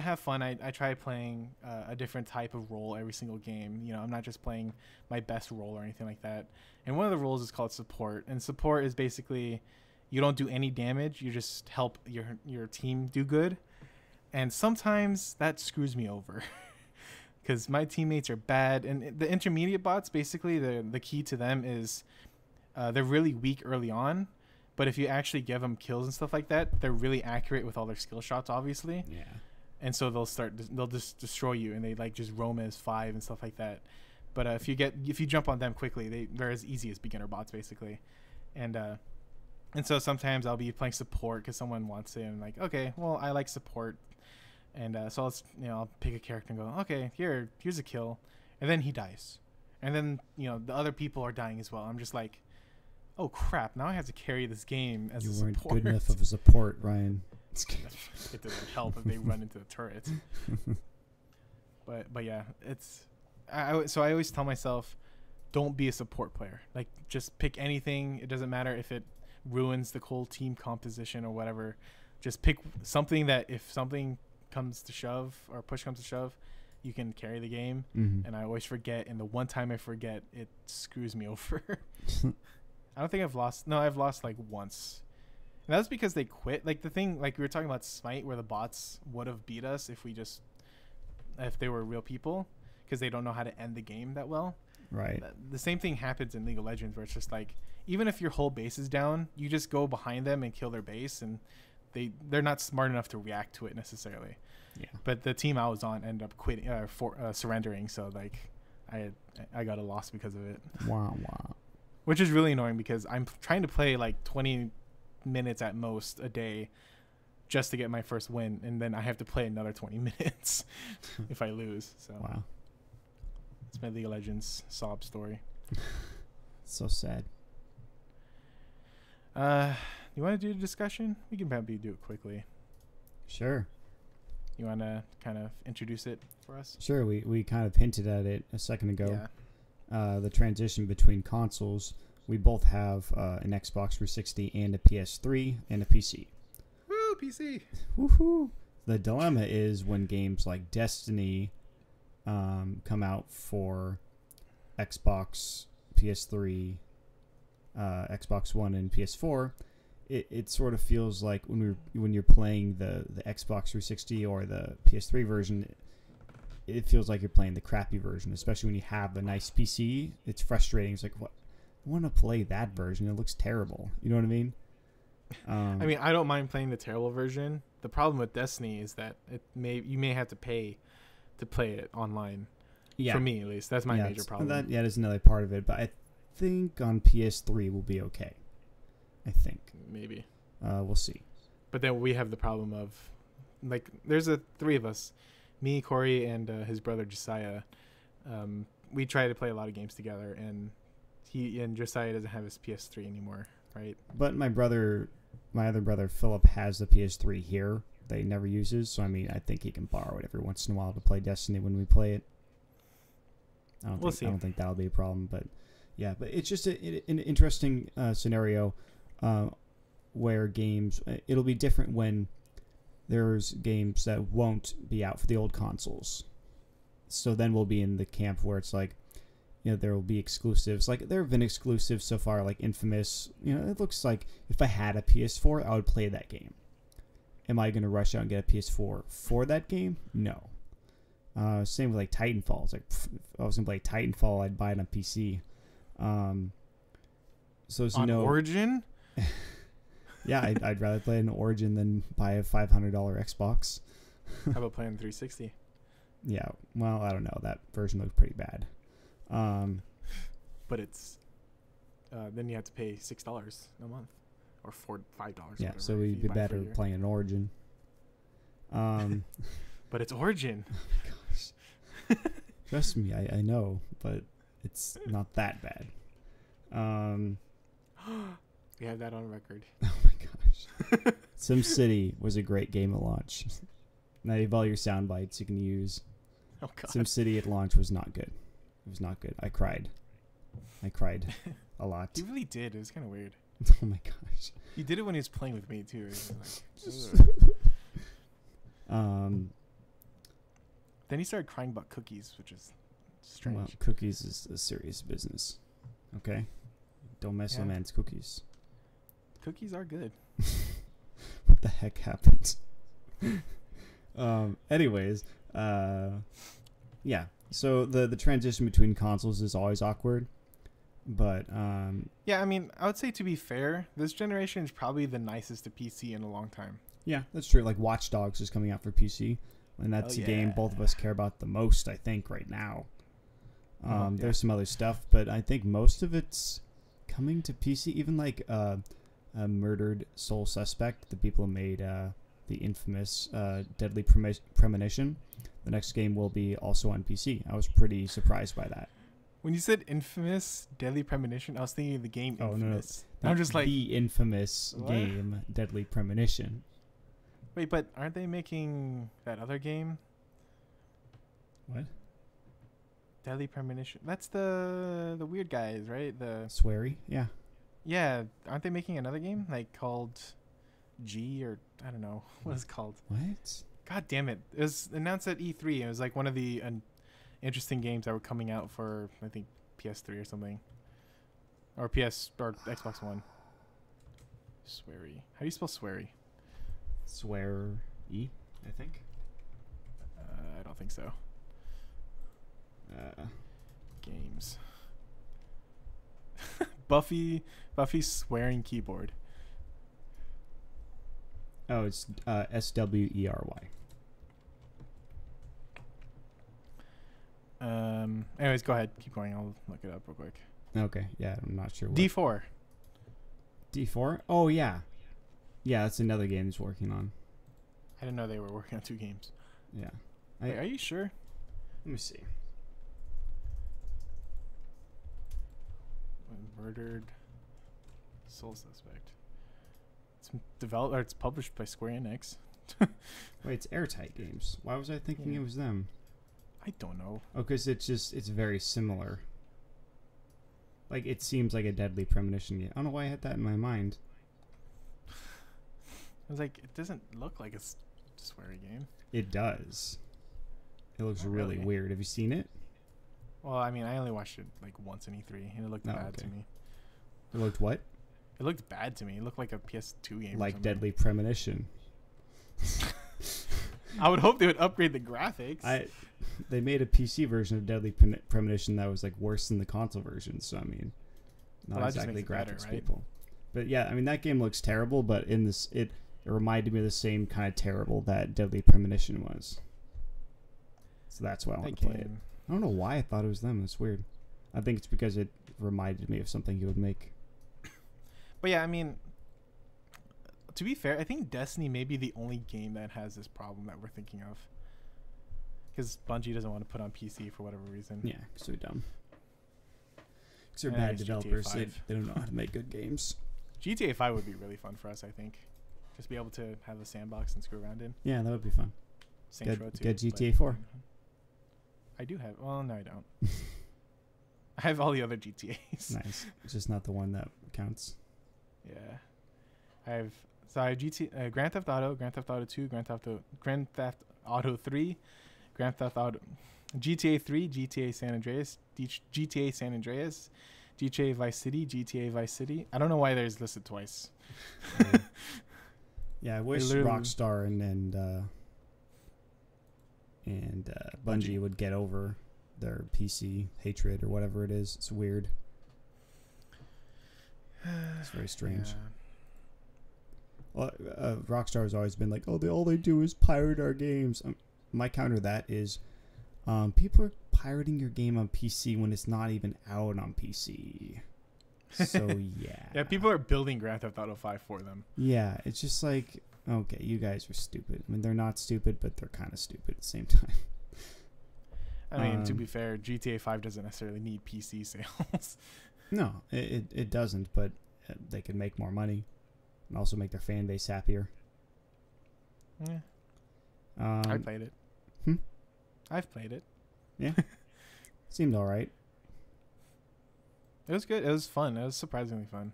have fun, I try playing a different type of role every single game. I'm not just playing my best role or anything like that. And one of the roles is called support, and support is basically you don't do any damage. You just help your team do good. And sometimes that screws me over because my teammates are bad. And the intermediate bots, basically, the key to them is they're really weak early on. But if you actually give them kills and stuff like that, they're really accurate with all their skill shots, obviously. Yeah. And so they'll just destroy you, and they like just roam as 5 and stuff like that. But if you jump on them quickly, they're as easy as beginner bots, basically. And And so sometimes I'll be playing support because someone wants it, and I'm like, okay, well, I like support, and so I'll pick a character and go, okay, here's a kill, and then he dies, and then the other people are dying as well. I'm just like, oh crap! Now I have to carry this game as a support. You weren't good enough of a support, Ryan. It doesn't help if they run into the turret. But yeah, so I always tell myself, don't be a support player. Like, just pick anything. It doesn't matter if it ruins the whole team composition or whatever. Just pick something that if something comes to shove or push comes to shove, you can carry the game. Mm-hmm. And I always forget, and the one time I forget, it screws me over. I don't think I've lost. No, I've lost like once. And that's because they quit. Like the thing, like we were talking about Smite, where the bots would have beat us if they were real people, because they don't know how to end the game that well. Right. The same thing happens in League of Legends, where it's just like, even if your whole base is down, you just go behind them and kill their base, and they're not smart enough to react to it necessarily. Yeah. But the team I was on ended up quitting, surrendering. So like, I got a loss because of it. Wow. Which is really annoying because I'm trying to play like 20 minutes at most a day just to get my first win, and then I have to play another 20 minutes if I lose. So wow. It's my League of Legends sob story. So sad. You want to do a discussion? We can probably do it quickly. Sure. You want to kind of introduce it for us? Sure. We kind of hinted at it a second ago. Yeah. The transition between consoles. We both have an Xbox 360 and a PS3 and a PC. Woo, PC! Woohoo! The dilemma is when games like Destiny come out for Xbox, PS3, Xbox One, and PS4. It sort of feels like when you're playing the Xbox 360 or the PS3 version, it feels like you're playing the crappy version, especially when you have a nice PC. It's frustrating. It's like, what? I want to play that version. It looks terrible. You know what I mean? I mean, I don't mind playing the terrible version. The problem with Destiny is that you may have to pay to play it online. Yeah. For me, at least. That's my major problem. That's another part of it. But I think on PS3 will be okay. I think. Maybe. We'll see. But then we have the problem of, like, there's three of us. Me, Corey, and his brother Josiah. We try to play a lot of games together, and Josiah doesn't have his PS3 anymore, right? But my other brother Philip has the PS3 here that he never uses, so I mean, I think he can borrow it every once in a while to play Destiny when we play it. We'll see. I don't think that'll be a problem, but yeah, but it's just an interesting scenario where games, it'll be different when there's games that won't be out for the old consoles. So then we'll be in the camp where it's like, there will be exclusives. Like, there have been exclusives so far, like Infamous. It looks like if I had a PS4, I would play that game. Am I going to rush out and get a PS4 for that game? No. Same with, like, Titanfall. It's like, if I was going to play Titanfall, I'd buy it on PC. So on Origin? Yeah, I'd rather play an Origin than buy a $500 Xbox. How about playing 360? Yeah, well, I don't know. That version looks pretty bad. But it's then you have to pay $6 a month or $5. Yeah, so we'd be better playing an Origin. But it's Origin. Oh my gosh. Trust me, I know, but it's not that bad. We have that on record. Oh my gosh. SimCity was a great game at launch. Now you have all your sound bites you can use. Oh god. SimCity at launch was not good. It was not good. I cried a lot. You really did. It was kind of weird. Oh my gosh. He did it when he was playing with me too. Then he started crying about cookies, which is strange. Well, cookies is a serious business. Okay? Don't mess with man's cookies. Cookies are good. What the heck happened? Anyways, yeah. So the transition between consoles is always awkward, but yeah, I mean, I would say, to be fair, this generation is probably the nicest to PC in a long time. Yeah, that's true. Like Watch Dogs is coming out for PC, and that's a game both of us care about the most, I think, right now. There's some other stuff, but I think most of it's coming to PC. Even like murdered sole suspect. The people who made the infamous Deadly Premonition. The next game will be also on PC. I was pretty surprised by that. When you said infamous Deadly Premonition, I was thinking of the game Infamous. No. I'm just like the infamous what? game Deadly Premonition. Wait, but aren't they making that other game? What? Deadly Premonition. That's the weird guys, right? The Sweary? Yeah. yeah. Aren't they making another game like called G or I don't know what it's called? What? God damn it! It was announced at E3. It was like one of the interesting games that were coming out for I think PS3 or something, or Xbox One. Sweary. How do you spell sweary? Swear-y, I think. I don't think so. Games. Buffy's swearing keyboard. Oh, it's SWERY. Anyways, go ahead. Keep going. I'll look it up real quick. Okay, yeah, I'm not sure what. D4. D4? Oh, yeah. Yeah, that's another game he's working on. I didn't know they were working on 2 games. Yeah. Wait, are you sure? Let me see. Murdered sole suspect. It's developed or it's published by Square Enix. Wait, it's Airtight Games. Why was I thinking it was them? I don't know. Oh, because it's very similar. Like, it seems like a Deadly Premonition game. I don't know why I had that in my mind. I was like, it doesn't look like a sweary game. It does. It looks Oh, really really? weird. Have you seen it? Well, I mean, I only watched it like once in E3, and it looked bad to me. It looked what? It looked bad to me. It looked like a PS2 game. Like Deadly Premonition. I would hope they would upgrade the graphics. They made a PC version of Deadly Premonition that was like worse than the console version. So I mean, not Well, that just exactly makes it better, graphics right? people. But yeah, I mean that game looks terrible. But in this, it reminded me of the same kind of terrible that Deadly Premonition was. So that's why I want to play it. I don't know why I thought it was them. It's weird. I think it's because it reminded me of something you would make. But yeah, I mean, to be fair, I think Destiny may be the only game that has this problem that we're thinking of. Because Bungie doesn't want to put on PC for whatever reason. Yeah, because they're dumb. Because they're And bad it's GTA developers. They 5. don't know how to make good games. GTA 5 would be really fun for us, I think. Just be able to have a sandbox and screw around in. Yeah, that would be fun. Saints Row 2. Get GTA 4. I do have. Well, no, I don't. I have all the other GTAs. Nice. It's just not the one that counts. Yeah. I have Grand Theft Auto, Grand Theft Auto 2, Grand Theft Auto 3, Grand Theft Auto GTA 3, GTA San Andreas, GTA San Andreas, GTA Vice City, GTA Vice City. I don't know why there's listed twice. Yeah, I wish Rockstar and Bungie would get over their PC hatred or whatever it is. It's weird. It's very strange. Yeah. Well, Rockstar has always been like, oh, all they do is pirate our games. My counter to that is, people are pirating your game on PC when it's not even out on PC. So yeah. Yeah, people are building Grand Theft Auto 5 for them. Yeah, it's just like, okay, you guys are stupid. I mean, they're not stupid, but they're kind of stupid at the same time. I mean, to be fair, GTA 5 doesn't necessarily need PC sales. No, it doesn't, but they could make more money and also make their fan base happier. Yeah. I played it. I've played it. Yeah. Seemed all right. It was good. It was fun. It was surprisingly fun.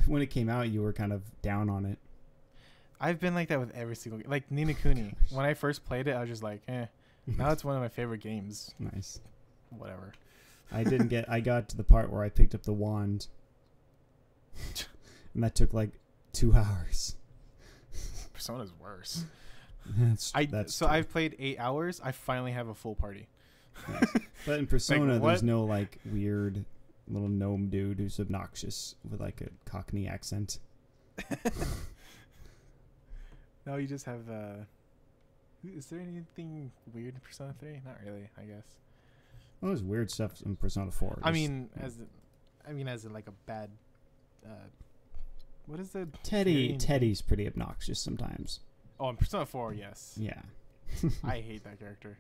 When it came out, you were kind of down on it. I've been like that with every single game. Like Ni no Kuni. When I first played it, I was just like, eh. Now it's one of my favorite games. Nice. Whatever. I got to the part where I picked up the wand. And that took like 2 hours. Persona's worse. I've played 8 hours. I finally have a full party. Nice. But in Persona, Like, there's no like weird little gnome dude who's obnoxious with like a Cockney accent. No, you just have. Is there anything weird in Persona 3? Not really, I guess. Well, there's weird stuff in Persona 4. I mean, as in like a bad what is the Teddy's pretty obnoxious sometimes. Oh, in Persona 4, yes. Yeah. I hate that character.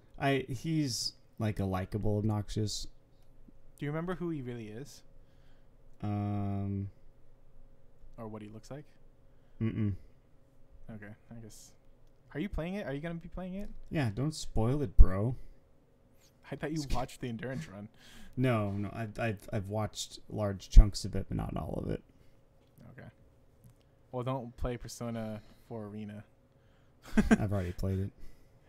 He's like a likable obnoxious. Do you remember who he really is? Or what he looks like? Mm-mm. Okay, I guess. Are you playing it? Are you gonna be playing it? Yeah, don't spoil it, bro. I thought you watched the endurance run. No, I've watched large chunks of it, but not all of it. Okay. Well, don't play Persona 4 Arena. I've already played it.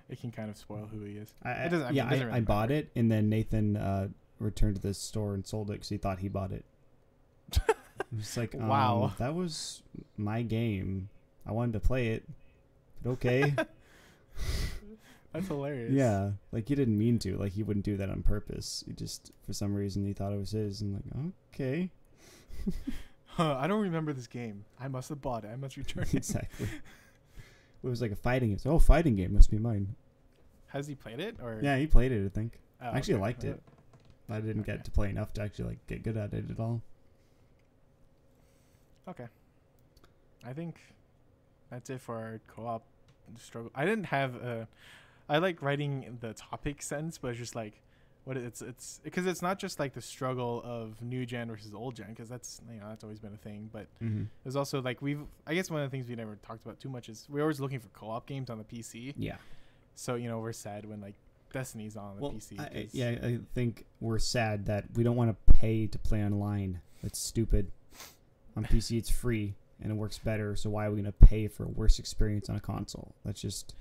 It can kind of spoil who he is. I bought it, and then Nathan returned to the store and sold it because he thought he bought it. It was like, wow, that was my game. I wanted to play it, but okay. That's hilarious. Yeah, like he didn't mean to. Like he wouldn't do that on purpose. He just, for some reason, he thought it was his. And like, okay. I don't remember this game. I must have bought it. I must return it. Exactly. It was like a fighting game. Oh, fighting game must be mine. Has he played it? Or yeah, he played it, I think. Oh, I actually okay. liked it. I didn't get to play enough to actually like get good at it at all. Okay. I think that's it for our co-op struggle. I didn't have I like writing the topic sentence, but it's just like what it's because it's not just like the struggle of new gen versus old gen, because that's, you know, that's always been a thing, but there's also like I guess one of the things we never talked about too much is we're always looking for co-op games on the PC. Yeah. So, you know, we're sad when like Destiny's on the PC. I think we're sad that we don't want to pay to play online. That's stupid. On PC, it's free and it works better. So why are we going to pay for a worse experience on a console? That's just,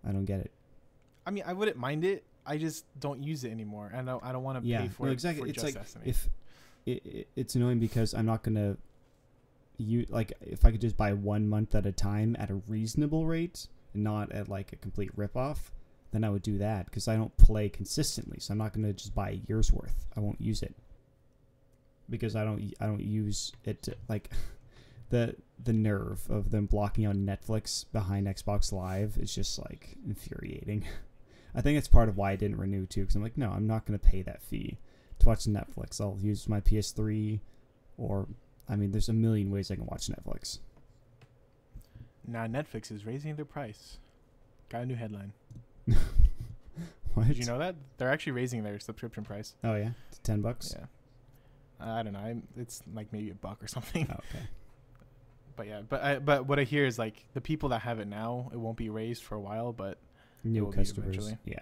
I don't get it. I mean, I wouldn't mind it. I just don't use it anymore. I don't want to pay for it. Exactly. For it's just like Destiny. It's annoying because I'm not going to like if I could just buy 1 month at a time at a reasonable rate and not at like a complete ripoff, then I would do that because I don't play consistently. So I'm not going to just buy a year's worth. I won't use it because I don't use it to, like the nerve of them blocking out Netflix behind Xbox Live is just like infuriating. I think it's part of why I didn't renew too, because I'm like, no, I'm not going to pay that fee to watch Netflix. I'll use my PS3, or I mean, there's a million ways I can watch Netflix. Now Netflix is raising their price. Got a new headline. What? Did you know that? They're actually raising their subscription price. Oh yeah, it's $10. Yeah. I don't know. It's like maybe $1 or something. Oh, okay. But yeah, but what I hear is like the people that have it now, it won't be raised for a while, but New customers. eventually. Yeah.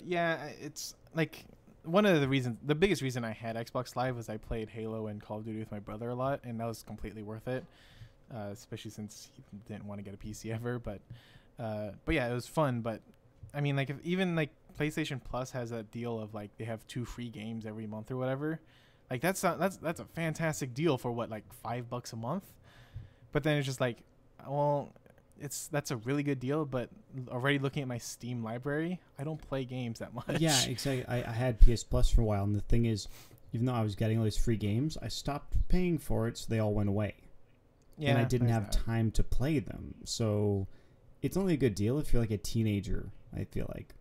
Yeah. It's like one of the reasons, the biggest reason I had Xbox Live was I played Halo and Call of Duty with my brother a lot, and that was completely worth it. Especially since he didn't want to get a PC ever, but yeah, it was fun. But I mean, like if even like PlayStation Plus has a deal of like they have 2 free games every month or whatever, like that's a fantastic deal for what, like $5 a month. But then it's just like, well, that's a really good deal, but already looking at my Steam library, I don't play games that much. Yeah, exactly. I had PS Plus for a while, and the thing is, even though I was getting all these free games, I stopped paying for it, so they all went away. Yeah, and I didn't have time to play them. So it's only a good deal if you're like a teenager, I feel like.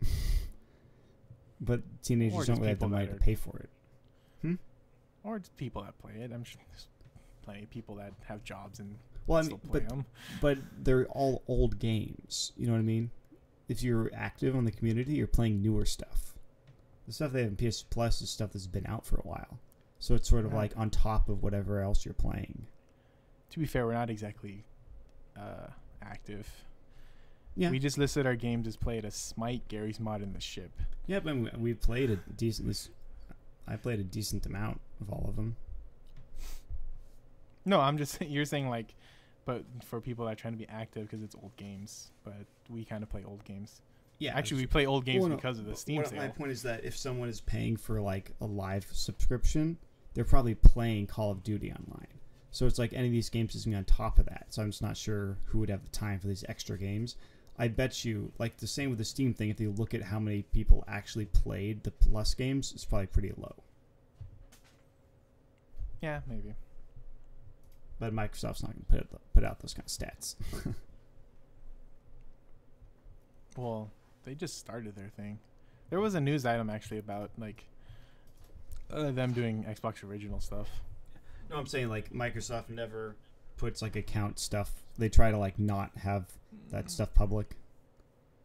But teenagers don't really have the money to pay for it. Or just people that play it. I'm sure there's plenty of people that have jobs and still play them. But they're all old games. You know what I mean? If you're active on the community, you're playing newer stuff. The stuff they have in PS Plus is stuff that's been out for a while. So it's sort of like on top of whatever else you're playing. To be fair, we're not exactly active. Yeah. We just listed our games as played as Smite, Gary's Mod, and The Ship. Yeah, but we played a decent... I played a decent amount of all of them. No, I'm just... You're saying, like... But for people that are trying to be active because it's old games. But we kind of play old games. Yeah. Actually, we play old games because of the Steam sale. My point is that if someone is paying for, like, a live subscription, they're probably playing Call of Duty online. So it's like any of these games is going to be on top of that. So I'm just not sure who would have the time for these extra games. I bet you, like the same with the Steam thing, if you look at how many people actually played the Plus games, it's probably pretty low. Yeah, maybe. But Microsoft's not going to put out those kind of stats. Well, they just started their thing. There was a news item actually about like them doing Xbox original stuff. No, I'm saying like Microsoft never puts like account stuff. They try to like not have that stuff public.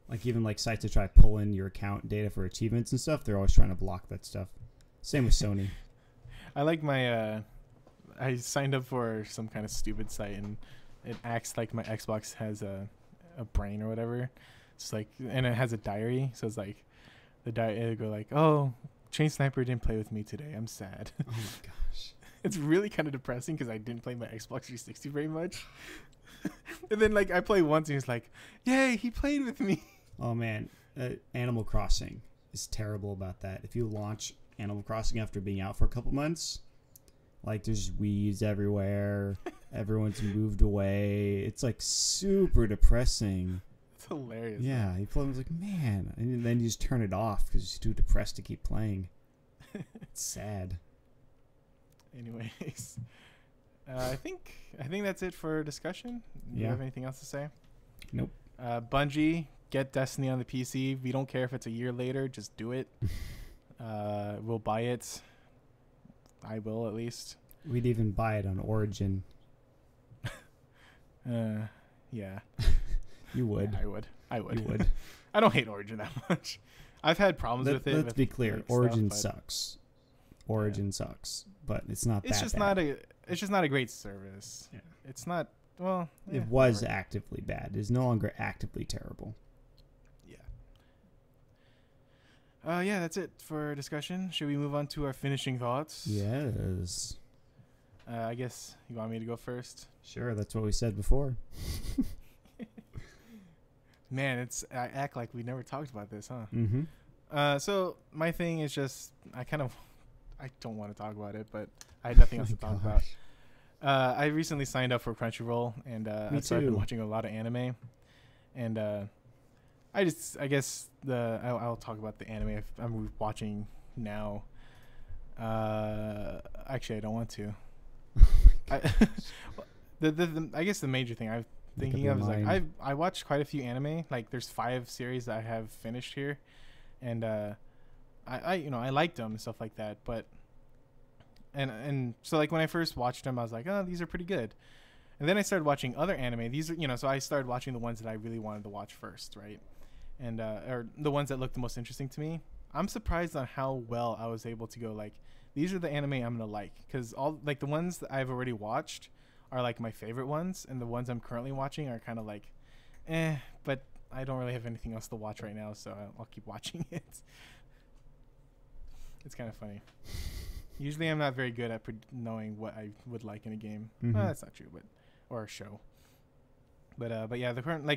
Like even like sites that try to pull in your account data for achievements and stuff, they're always trying to block that stuff. Same with Sony. I like my I signed up for some kind of stupid site and it acts like my Xbox has a brain or whatever. It's like, and it has a diary, so it's like the diary it'll go like, oh, ChainedSniper didn't play with me today, I'm sad. Oh my gosh. It's really kind of depressing because I didn't play my Xbox 360 very much. And then like I play once and he's like, yay, he played with me. Oh man, Animal Crossing is terrible about that. If you launch Animal Crossing after being out for a couple months, like there's weeds everywhere, everyone's moved away. It's like super depressing. It's hilarious. Yeah, you play, I was like, man, and then you just turn it off because you're too depressed to keep playing. It's sad. Anyways, I think that's it for discussion. Do you have anything else to say? Nope. Bungie, get Destiny on the PC. We don't care if it's a year later. Just do it. We'll buy it. I will, at least. We'd even buy it on Origin. Yeah. You would. Yeah, I would. You would. I don't hate Origin that much. I've had problems with it. Let's be clear. Like, Origin sucks. Origin sucks, but it's not that bad. It's just not a great service. Yeah. It's not. Well, it was actively bad. It's no longer actively terrible. Yeah. Yeah, that's it for discussion. Should we move on to our finishing thoughts? Yes. I guess you want me to go first? Sure, that's what we said before. Man, I act like we never talked about this, huh? Mm-hmm. So my thing is just I don't want to talk about it, but I had nothing else to talk about. I recently signed up for Crunchyroll, and I started watching a lot of anime, and I guess I'll talk about the anime I'm watching now. Actually, I don't want to. I guess the major thing I'm thinking of is like I watched quite a few anime. Like there's 5 series that I have finished here, and I liked them and stuff like that. But and so like when I first watched them, I was like, oh, these are pretty good. And then I started watching other anime. These are so I started watching the ones that I really wanted to watch first, right? And or the ones that looked the most interesting to me. I'm surprised on how well I was able to go like, these are the anime I'm gonna like, because all like the ones that I've already watched are like my favorite ones, and the ones I'm currently watching are kind of like, but I don't really have anything else to watch right now, so I'll keep watching it. It's kind of funny. Usually I'm not very good at knowing what I would like in a game. Mm-hmm. That's not true, or a show. But yeah, the current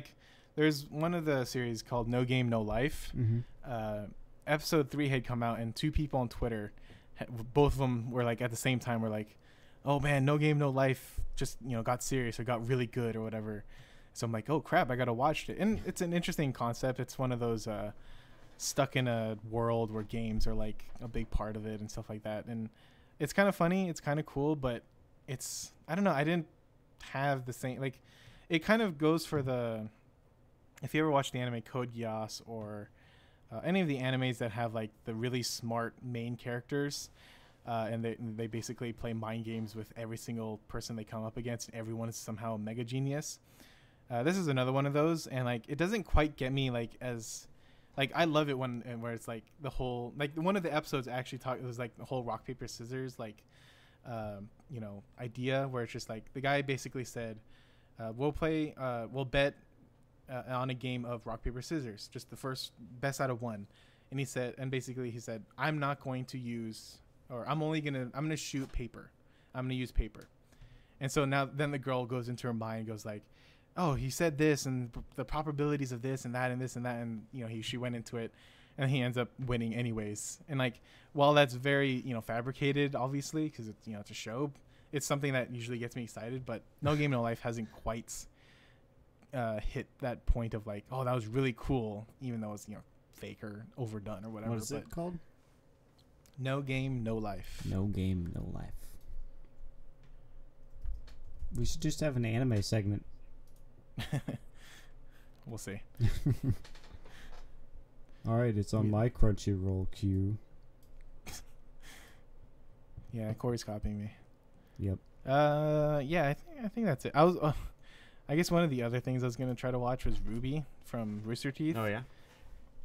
there's one of the series called No Game No Life. Mm-hmm. Episode 3 had come out, and 2 people on Twitter, both of them were like at the same time were like, oh man, No Game No Life just got serious or got really good or whatever. So I'm like, oh crap, I gotta watch it. And it's an interesting concept. It's one of those stuck in a world where games are like a big part of it and stuff like that. And it's kind of funny, it's kind of cool, but it's, I don't know, I didn't have the same, like, it kind of goes for the, if you ever watch the anime Code Geass or any of the animes that have like the really smart main characters, and they basically play mind games with every single person they come up against, and everyone is somehow a mega genius. This is another one of those, and like it doesn't quite get me like as like I love it where it's like the whole like one of the episodes actually it was like the whole rock paper scissors like idea where it's just like the guy basically said we'll bet on a game of rock paper scissors, just the first best out of one, and he said I'm not going to use, or I'm gonna shoot paper, I'm gonna use paper. And so then the girl goes into her mind and goes like, oh, he said this and the probabilities of this and that and this and that, and she went into it, and he ends up winning anyways. And like while that's very fabricated obviously because it's a show, it's something that usually gets me excited, but No Game No Life hasn't quite hit that point of like, oh, that was really cool, even though it's fake or overdone or whatever. What is it called? No Game No Life. No Game No Life. We should just have an anime segment. We'll see. All right, it's on my Crunchyroll queue. Yeah, Corey's copying me. Yep. Yeah, I think that's it. I guess one of the other things I was gonna try to watch was Ruby from Rooster Teeth. Oh yeah.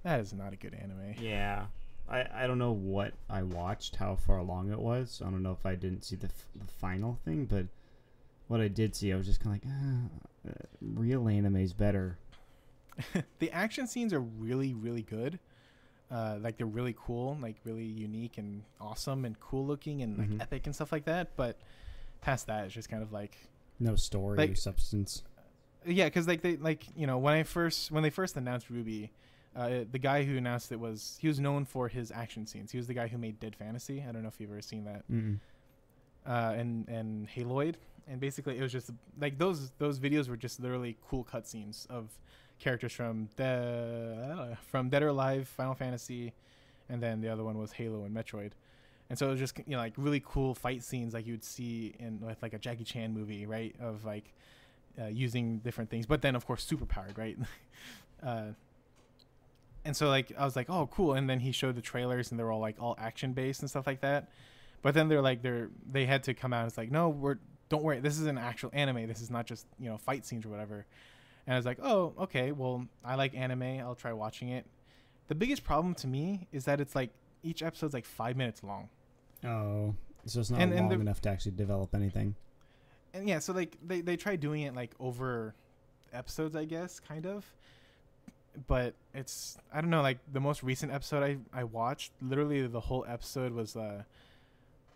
That is not a good anime. Yeah. I don't know what I watched, how far along it was. I don't know if I didn't see the final thing, but what I did see, I was just kind of like, real anime's better. The action scenes are really, really good. Like they're really cool, like really unique and awesome and cool looking and like epic and stuff like that. But past that, it's just kind of like no story or substance. Yeah, because like they when they first announced Ruby, the guy who announced it he was known for his action scenes. He was the guy who made Dead Fantasy. I don't know if you've ever seen that. And Haloid, and basically it was just like those videos were just literally cool cutscenes of characters from Dead or Alive, Final Fantasy, and then the other one was Halo and Metroid. And so it was just like really cool fight scenes like you would see in with like a Jackie Chan movie, right? Of like using different things, but then of course super powered, right? And so like I was like, oh cool, and then he showed the trailers and they're all like all action based and stuff like that. But then they had to come out and it's like, no, don't worry, this is an actual anime. This is not just fight scenes or whatever. And I was like, oh okay, well I like anime, I'll try watching it. The biggest problem to me is that it's like each episode's like 5 minutes long. Oh, so it's not long enough to actually develop anything. And yeah, so like they try doing it like over episodes, I guess, kind of. But it's, I don't know, like the most recent episode I watched, literally the whole episode was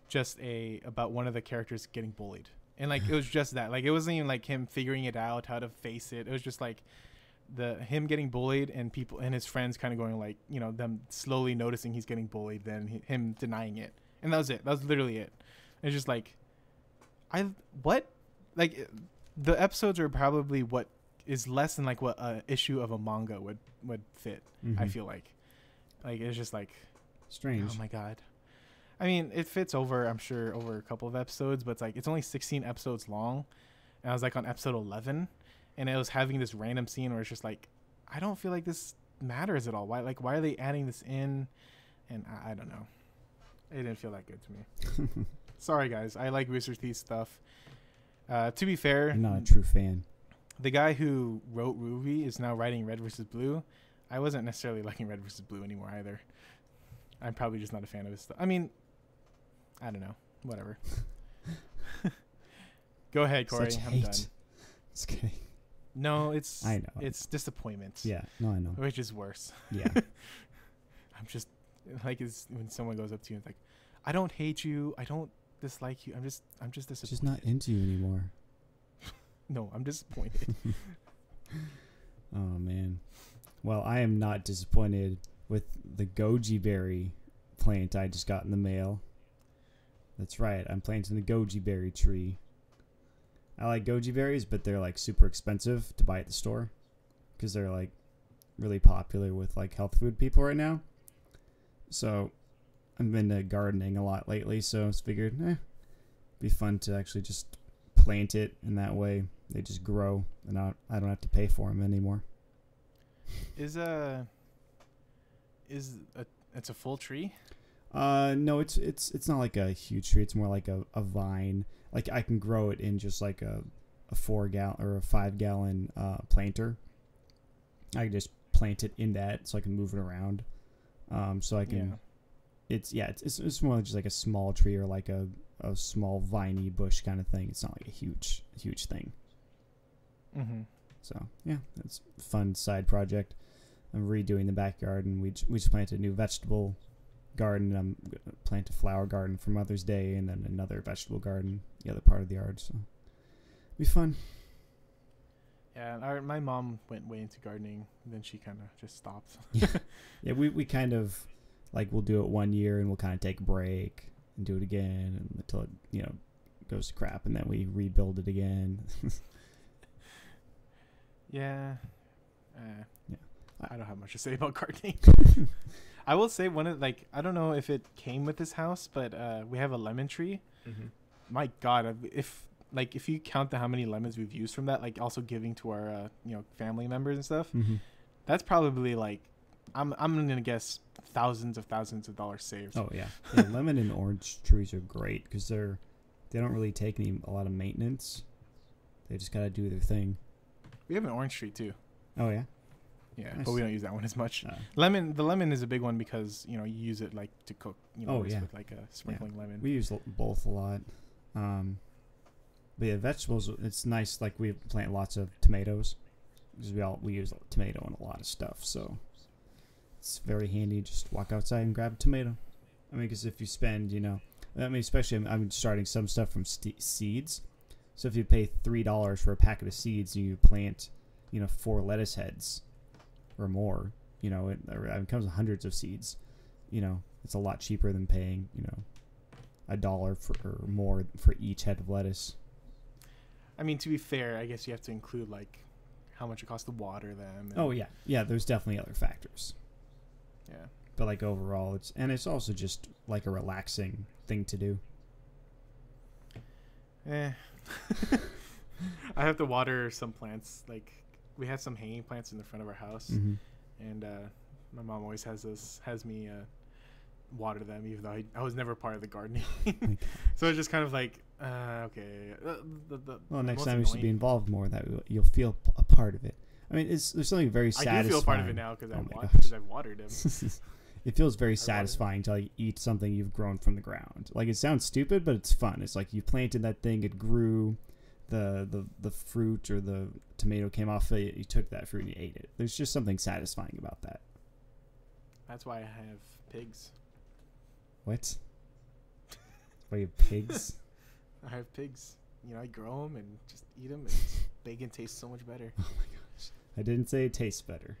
just about one of the characters getting bullied. And like it was just that. Like it wasn't even like him figuring it out, how to face it. It was just like him getting bullied and people and his friends kind of going like, them slowly noticing he's getting bullied, then him denying it. And that was it. That was literally it. It's just like like the episodes are probably what is less than like what a issue of a manga would fit. I feel like it's just like strange. Oh my god. I mean, it fits over a couple of episodes, but it's only 16 episodes long. And I was like on episode 11 and it was having this random scene where it's just like, I don't feel like this matters at all. Why are they adding this in? And I don't know. It didn't feel that good to me. Sorry guys, I like Rooster Teeth stuff. To be fair, I'm not a true fan. The guy who wrote Ruby is now writing Red vs. Blue. I wasn't necessarily liking Red vs. Blue anymore either. I'm probably just not a fan of his stuff. I mean, I don't know. Whatever. Go ahead, Corey. Such I'm hate. done. Just kidding. No, it's I know. It's disappointment. Yeah, no, I know. Which is worse. Yeah. I'm just like when someone goes up to you and it's like, I don't hate you. I don't dislike you. I'm just disappointed. Just not into you anymore. No, I'm disappointed. Oh man. Well, I am not disappointed with the goji berry plant I just got in the mail. That's right, I'm planting the goji berry tree. I like goji berries, but they're like super expensive to buy at the store because they're like really popular with like health food people right now. So I've been gardening a lot lately, so I figured it'd be fun to actually just plant it, and that way they just grow and I don't have to pay for them anymore. It's a full tree? No, it's not like a huge tree. It's more like a vine. Like I can grow it in just like a 4-gallon or a 5-gallon planter. I can just plant it in that so I can move it around. So I can. Yeah. It's more just like a small tree or like a small viney bush kind of thing. It's not like a huge thing. So yeah, it's a fun side project. I'm redoing the backyard, and we just planted a new vegetable garden. I'm gonna plant a flower garden for Mother's Day, and then another vegetable garden the other part of the yard. So it'll be fun. Yeah, my mom went way into gardening, and then she kind of just stopped. Yeah, we kind of like we'll do it 1 year, and we'll kind of take a break and do it again until it goes to crap, and then we rebuild it again. Yeah. I don't have much to say about gardening. I will say I don't know if it came with this house, but we have a lemon tree. My God, if you count how many lemons we've used from that, like also giving to our family members and stuff, that's probably like I'm gonna guess thousands of dollars saved. Oh yeah, lemon and orange trees are great because they're They don't really take a lot of maintenance. They just gotta do their thing. We have an orange tree too. Oh yeah. Yeah, Nice. but we don't use that one as much. Oh. The lemon is a big one because you use it like to cook. Oh, yeah. With like a sprinkling lemon. We use both a lot. But yeah, vegetables. It's nice. Like we plant lots of tomatoes because we use tomato in a lot of stuff. So it's very handy. Just walk outside and grab a tomato. I mean, because if you spend, especially I'm starting some stuff from seeds. So if you pay $3 for a packet of seeds and you plant, 4 lettuce heads or more, it comes with hundreds of seeds. It's a lot cheaper than paying, $1 or more for each head of lettuce. I mean, to be fair, I guess you have to include like how much it costs to water them. Oh yeah. There's definitely other factors. Yeah. But like overall, it's also just like a relaxing thing to do. I have to water some plants. Like we have some hanging plants in the front of our house, and my mom always has me water them, even though I was never part of the gardening. So it's just kind of like, okay. Well, next time you should be involved more. That you'll feel a part of it. I mean, there's something very satisfying. I do feel part of it now because I've watered them. It feels very satisfying to like eat something you've grown from the ground. Like it sounds stupid, but it's fun. It's like you planted that thing, it grew, the fruit or the tomato came off it, you took that fruit and you ate it. There's just something satisfying about that. That's why I have pigs. What? Why you have pigs? I have pigs. I grow them and just eat them, and bacon tastes so much better. Oh my gosh! I didn't say it tastes better.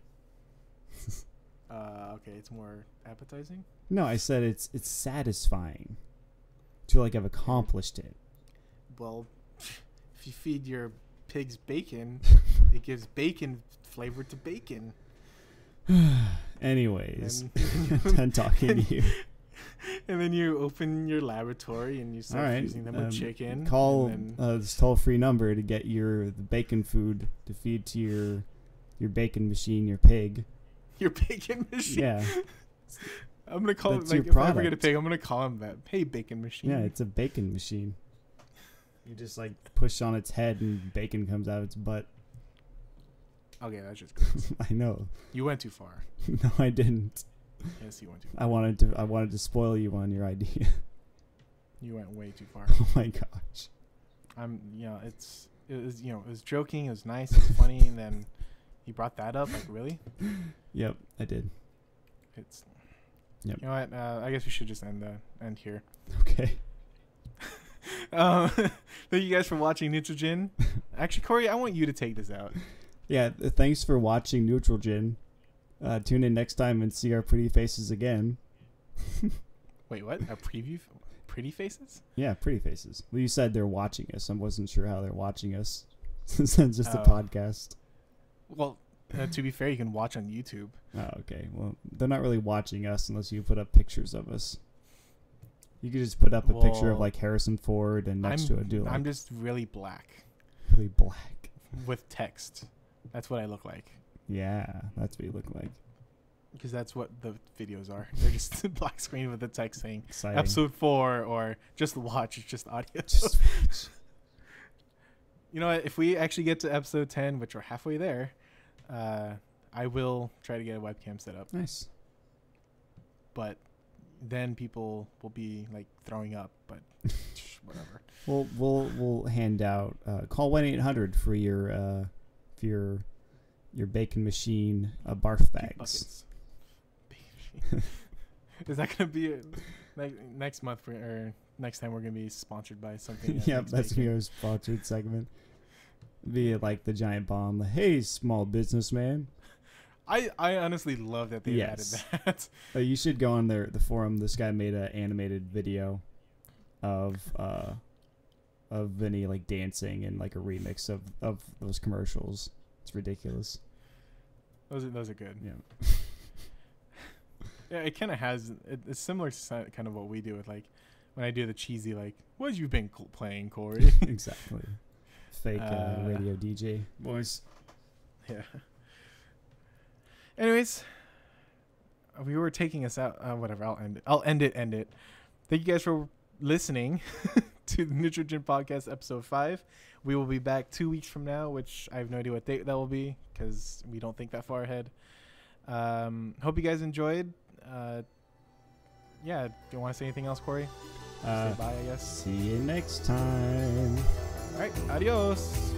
Okay, it's more appetizing. No, I said it's satisfying. To like have accomplished it. Well, if you feed your pigs bacon, it gives bacon flavor to bacon. Anyways, done talking to you. And then you open your laboratory and you start using them with chicken. Call this toll-free number to get the bacon food to feed to your bacon machine, your pig. Your bacon machine? Yeah. I'm going to call That's it, like, if I ever get a pig, I'm going to call him that. Hey, bacon machine. Yeah, it's a bacon machine. You just, like, push on its head and bacon comes out of its butt. Okay, that's just gross. I know. You went too far. No, I didn't. Yes, you went too I far. wanted to spoil you on your idea. You went way too far. Oh my gosh. It was joking, it was nice, it was funny, and then you brought that up, like, really? Yep, I did. Yep. You know what? I guess we should just end here. Okay. Thank you guys for watching Neutral Jing. Actually, Corey, I want you to take this out. Yeah, thanks for watching Neutral Jing. Tune in next time and see our pretty faces again. Wait, what? A preview? Pretty faces? Yeah, pretty faces. Well, you said they're watching us. I wasn't sure how they're watching us since it's just a podcast. Well, to be fair, you can watch on YouTube. Oh, okay. Well, they're not really watching us unless you put up pictures of us. You could just put up a picture of like Harrison Ford and next to it I'm just really black. Really black. With text. That's what I look like. Yeah, that's what you look like. Because that's what the videos are. They're just a black screen with the text saying Exciting. episode 4 or just watch. It's just audio. Just watch. You know what? If we actually get to episode 10, which we're halfway there, I will try to get a webcam set up. Nice. But then people will be like throwing up, but whatever. We'll hand out call 1-800 for your bacon machine barf bags. Is that gonna be next month or next time we're gonna be sponsored by something? Yeah, that's gonna be our sponsored segment. Be like the giant bomb. Hey, small businessman. I honestly love that they added that. You should go on the forum. This guy made an animated video of Vinny like dancing and like a remix of those commercials. It's ridiculous. Those are good. Yeah. Yeah, it kind of has. It's similar to kind of what we do with like when I do the cheesy like, "What have you been playing, Corey?" Exactly. Fake radio DJ voice. Yeah. Anyways, we were taking us out. Whatever. I'll end it. Thank you guys for listening to the Neutral Jing Podcast episode 5. We will be back 2 weeks from now, which I have no idea what date that will be because we don't think that far ahead. Hope you guys enjoyed. Yeah, do you want to say anything else, Corey? Say bye, I guess. See you next time. All right, adios.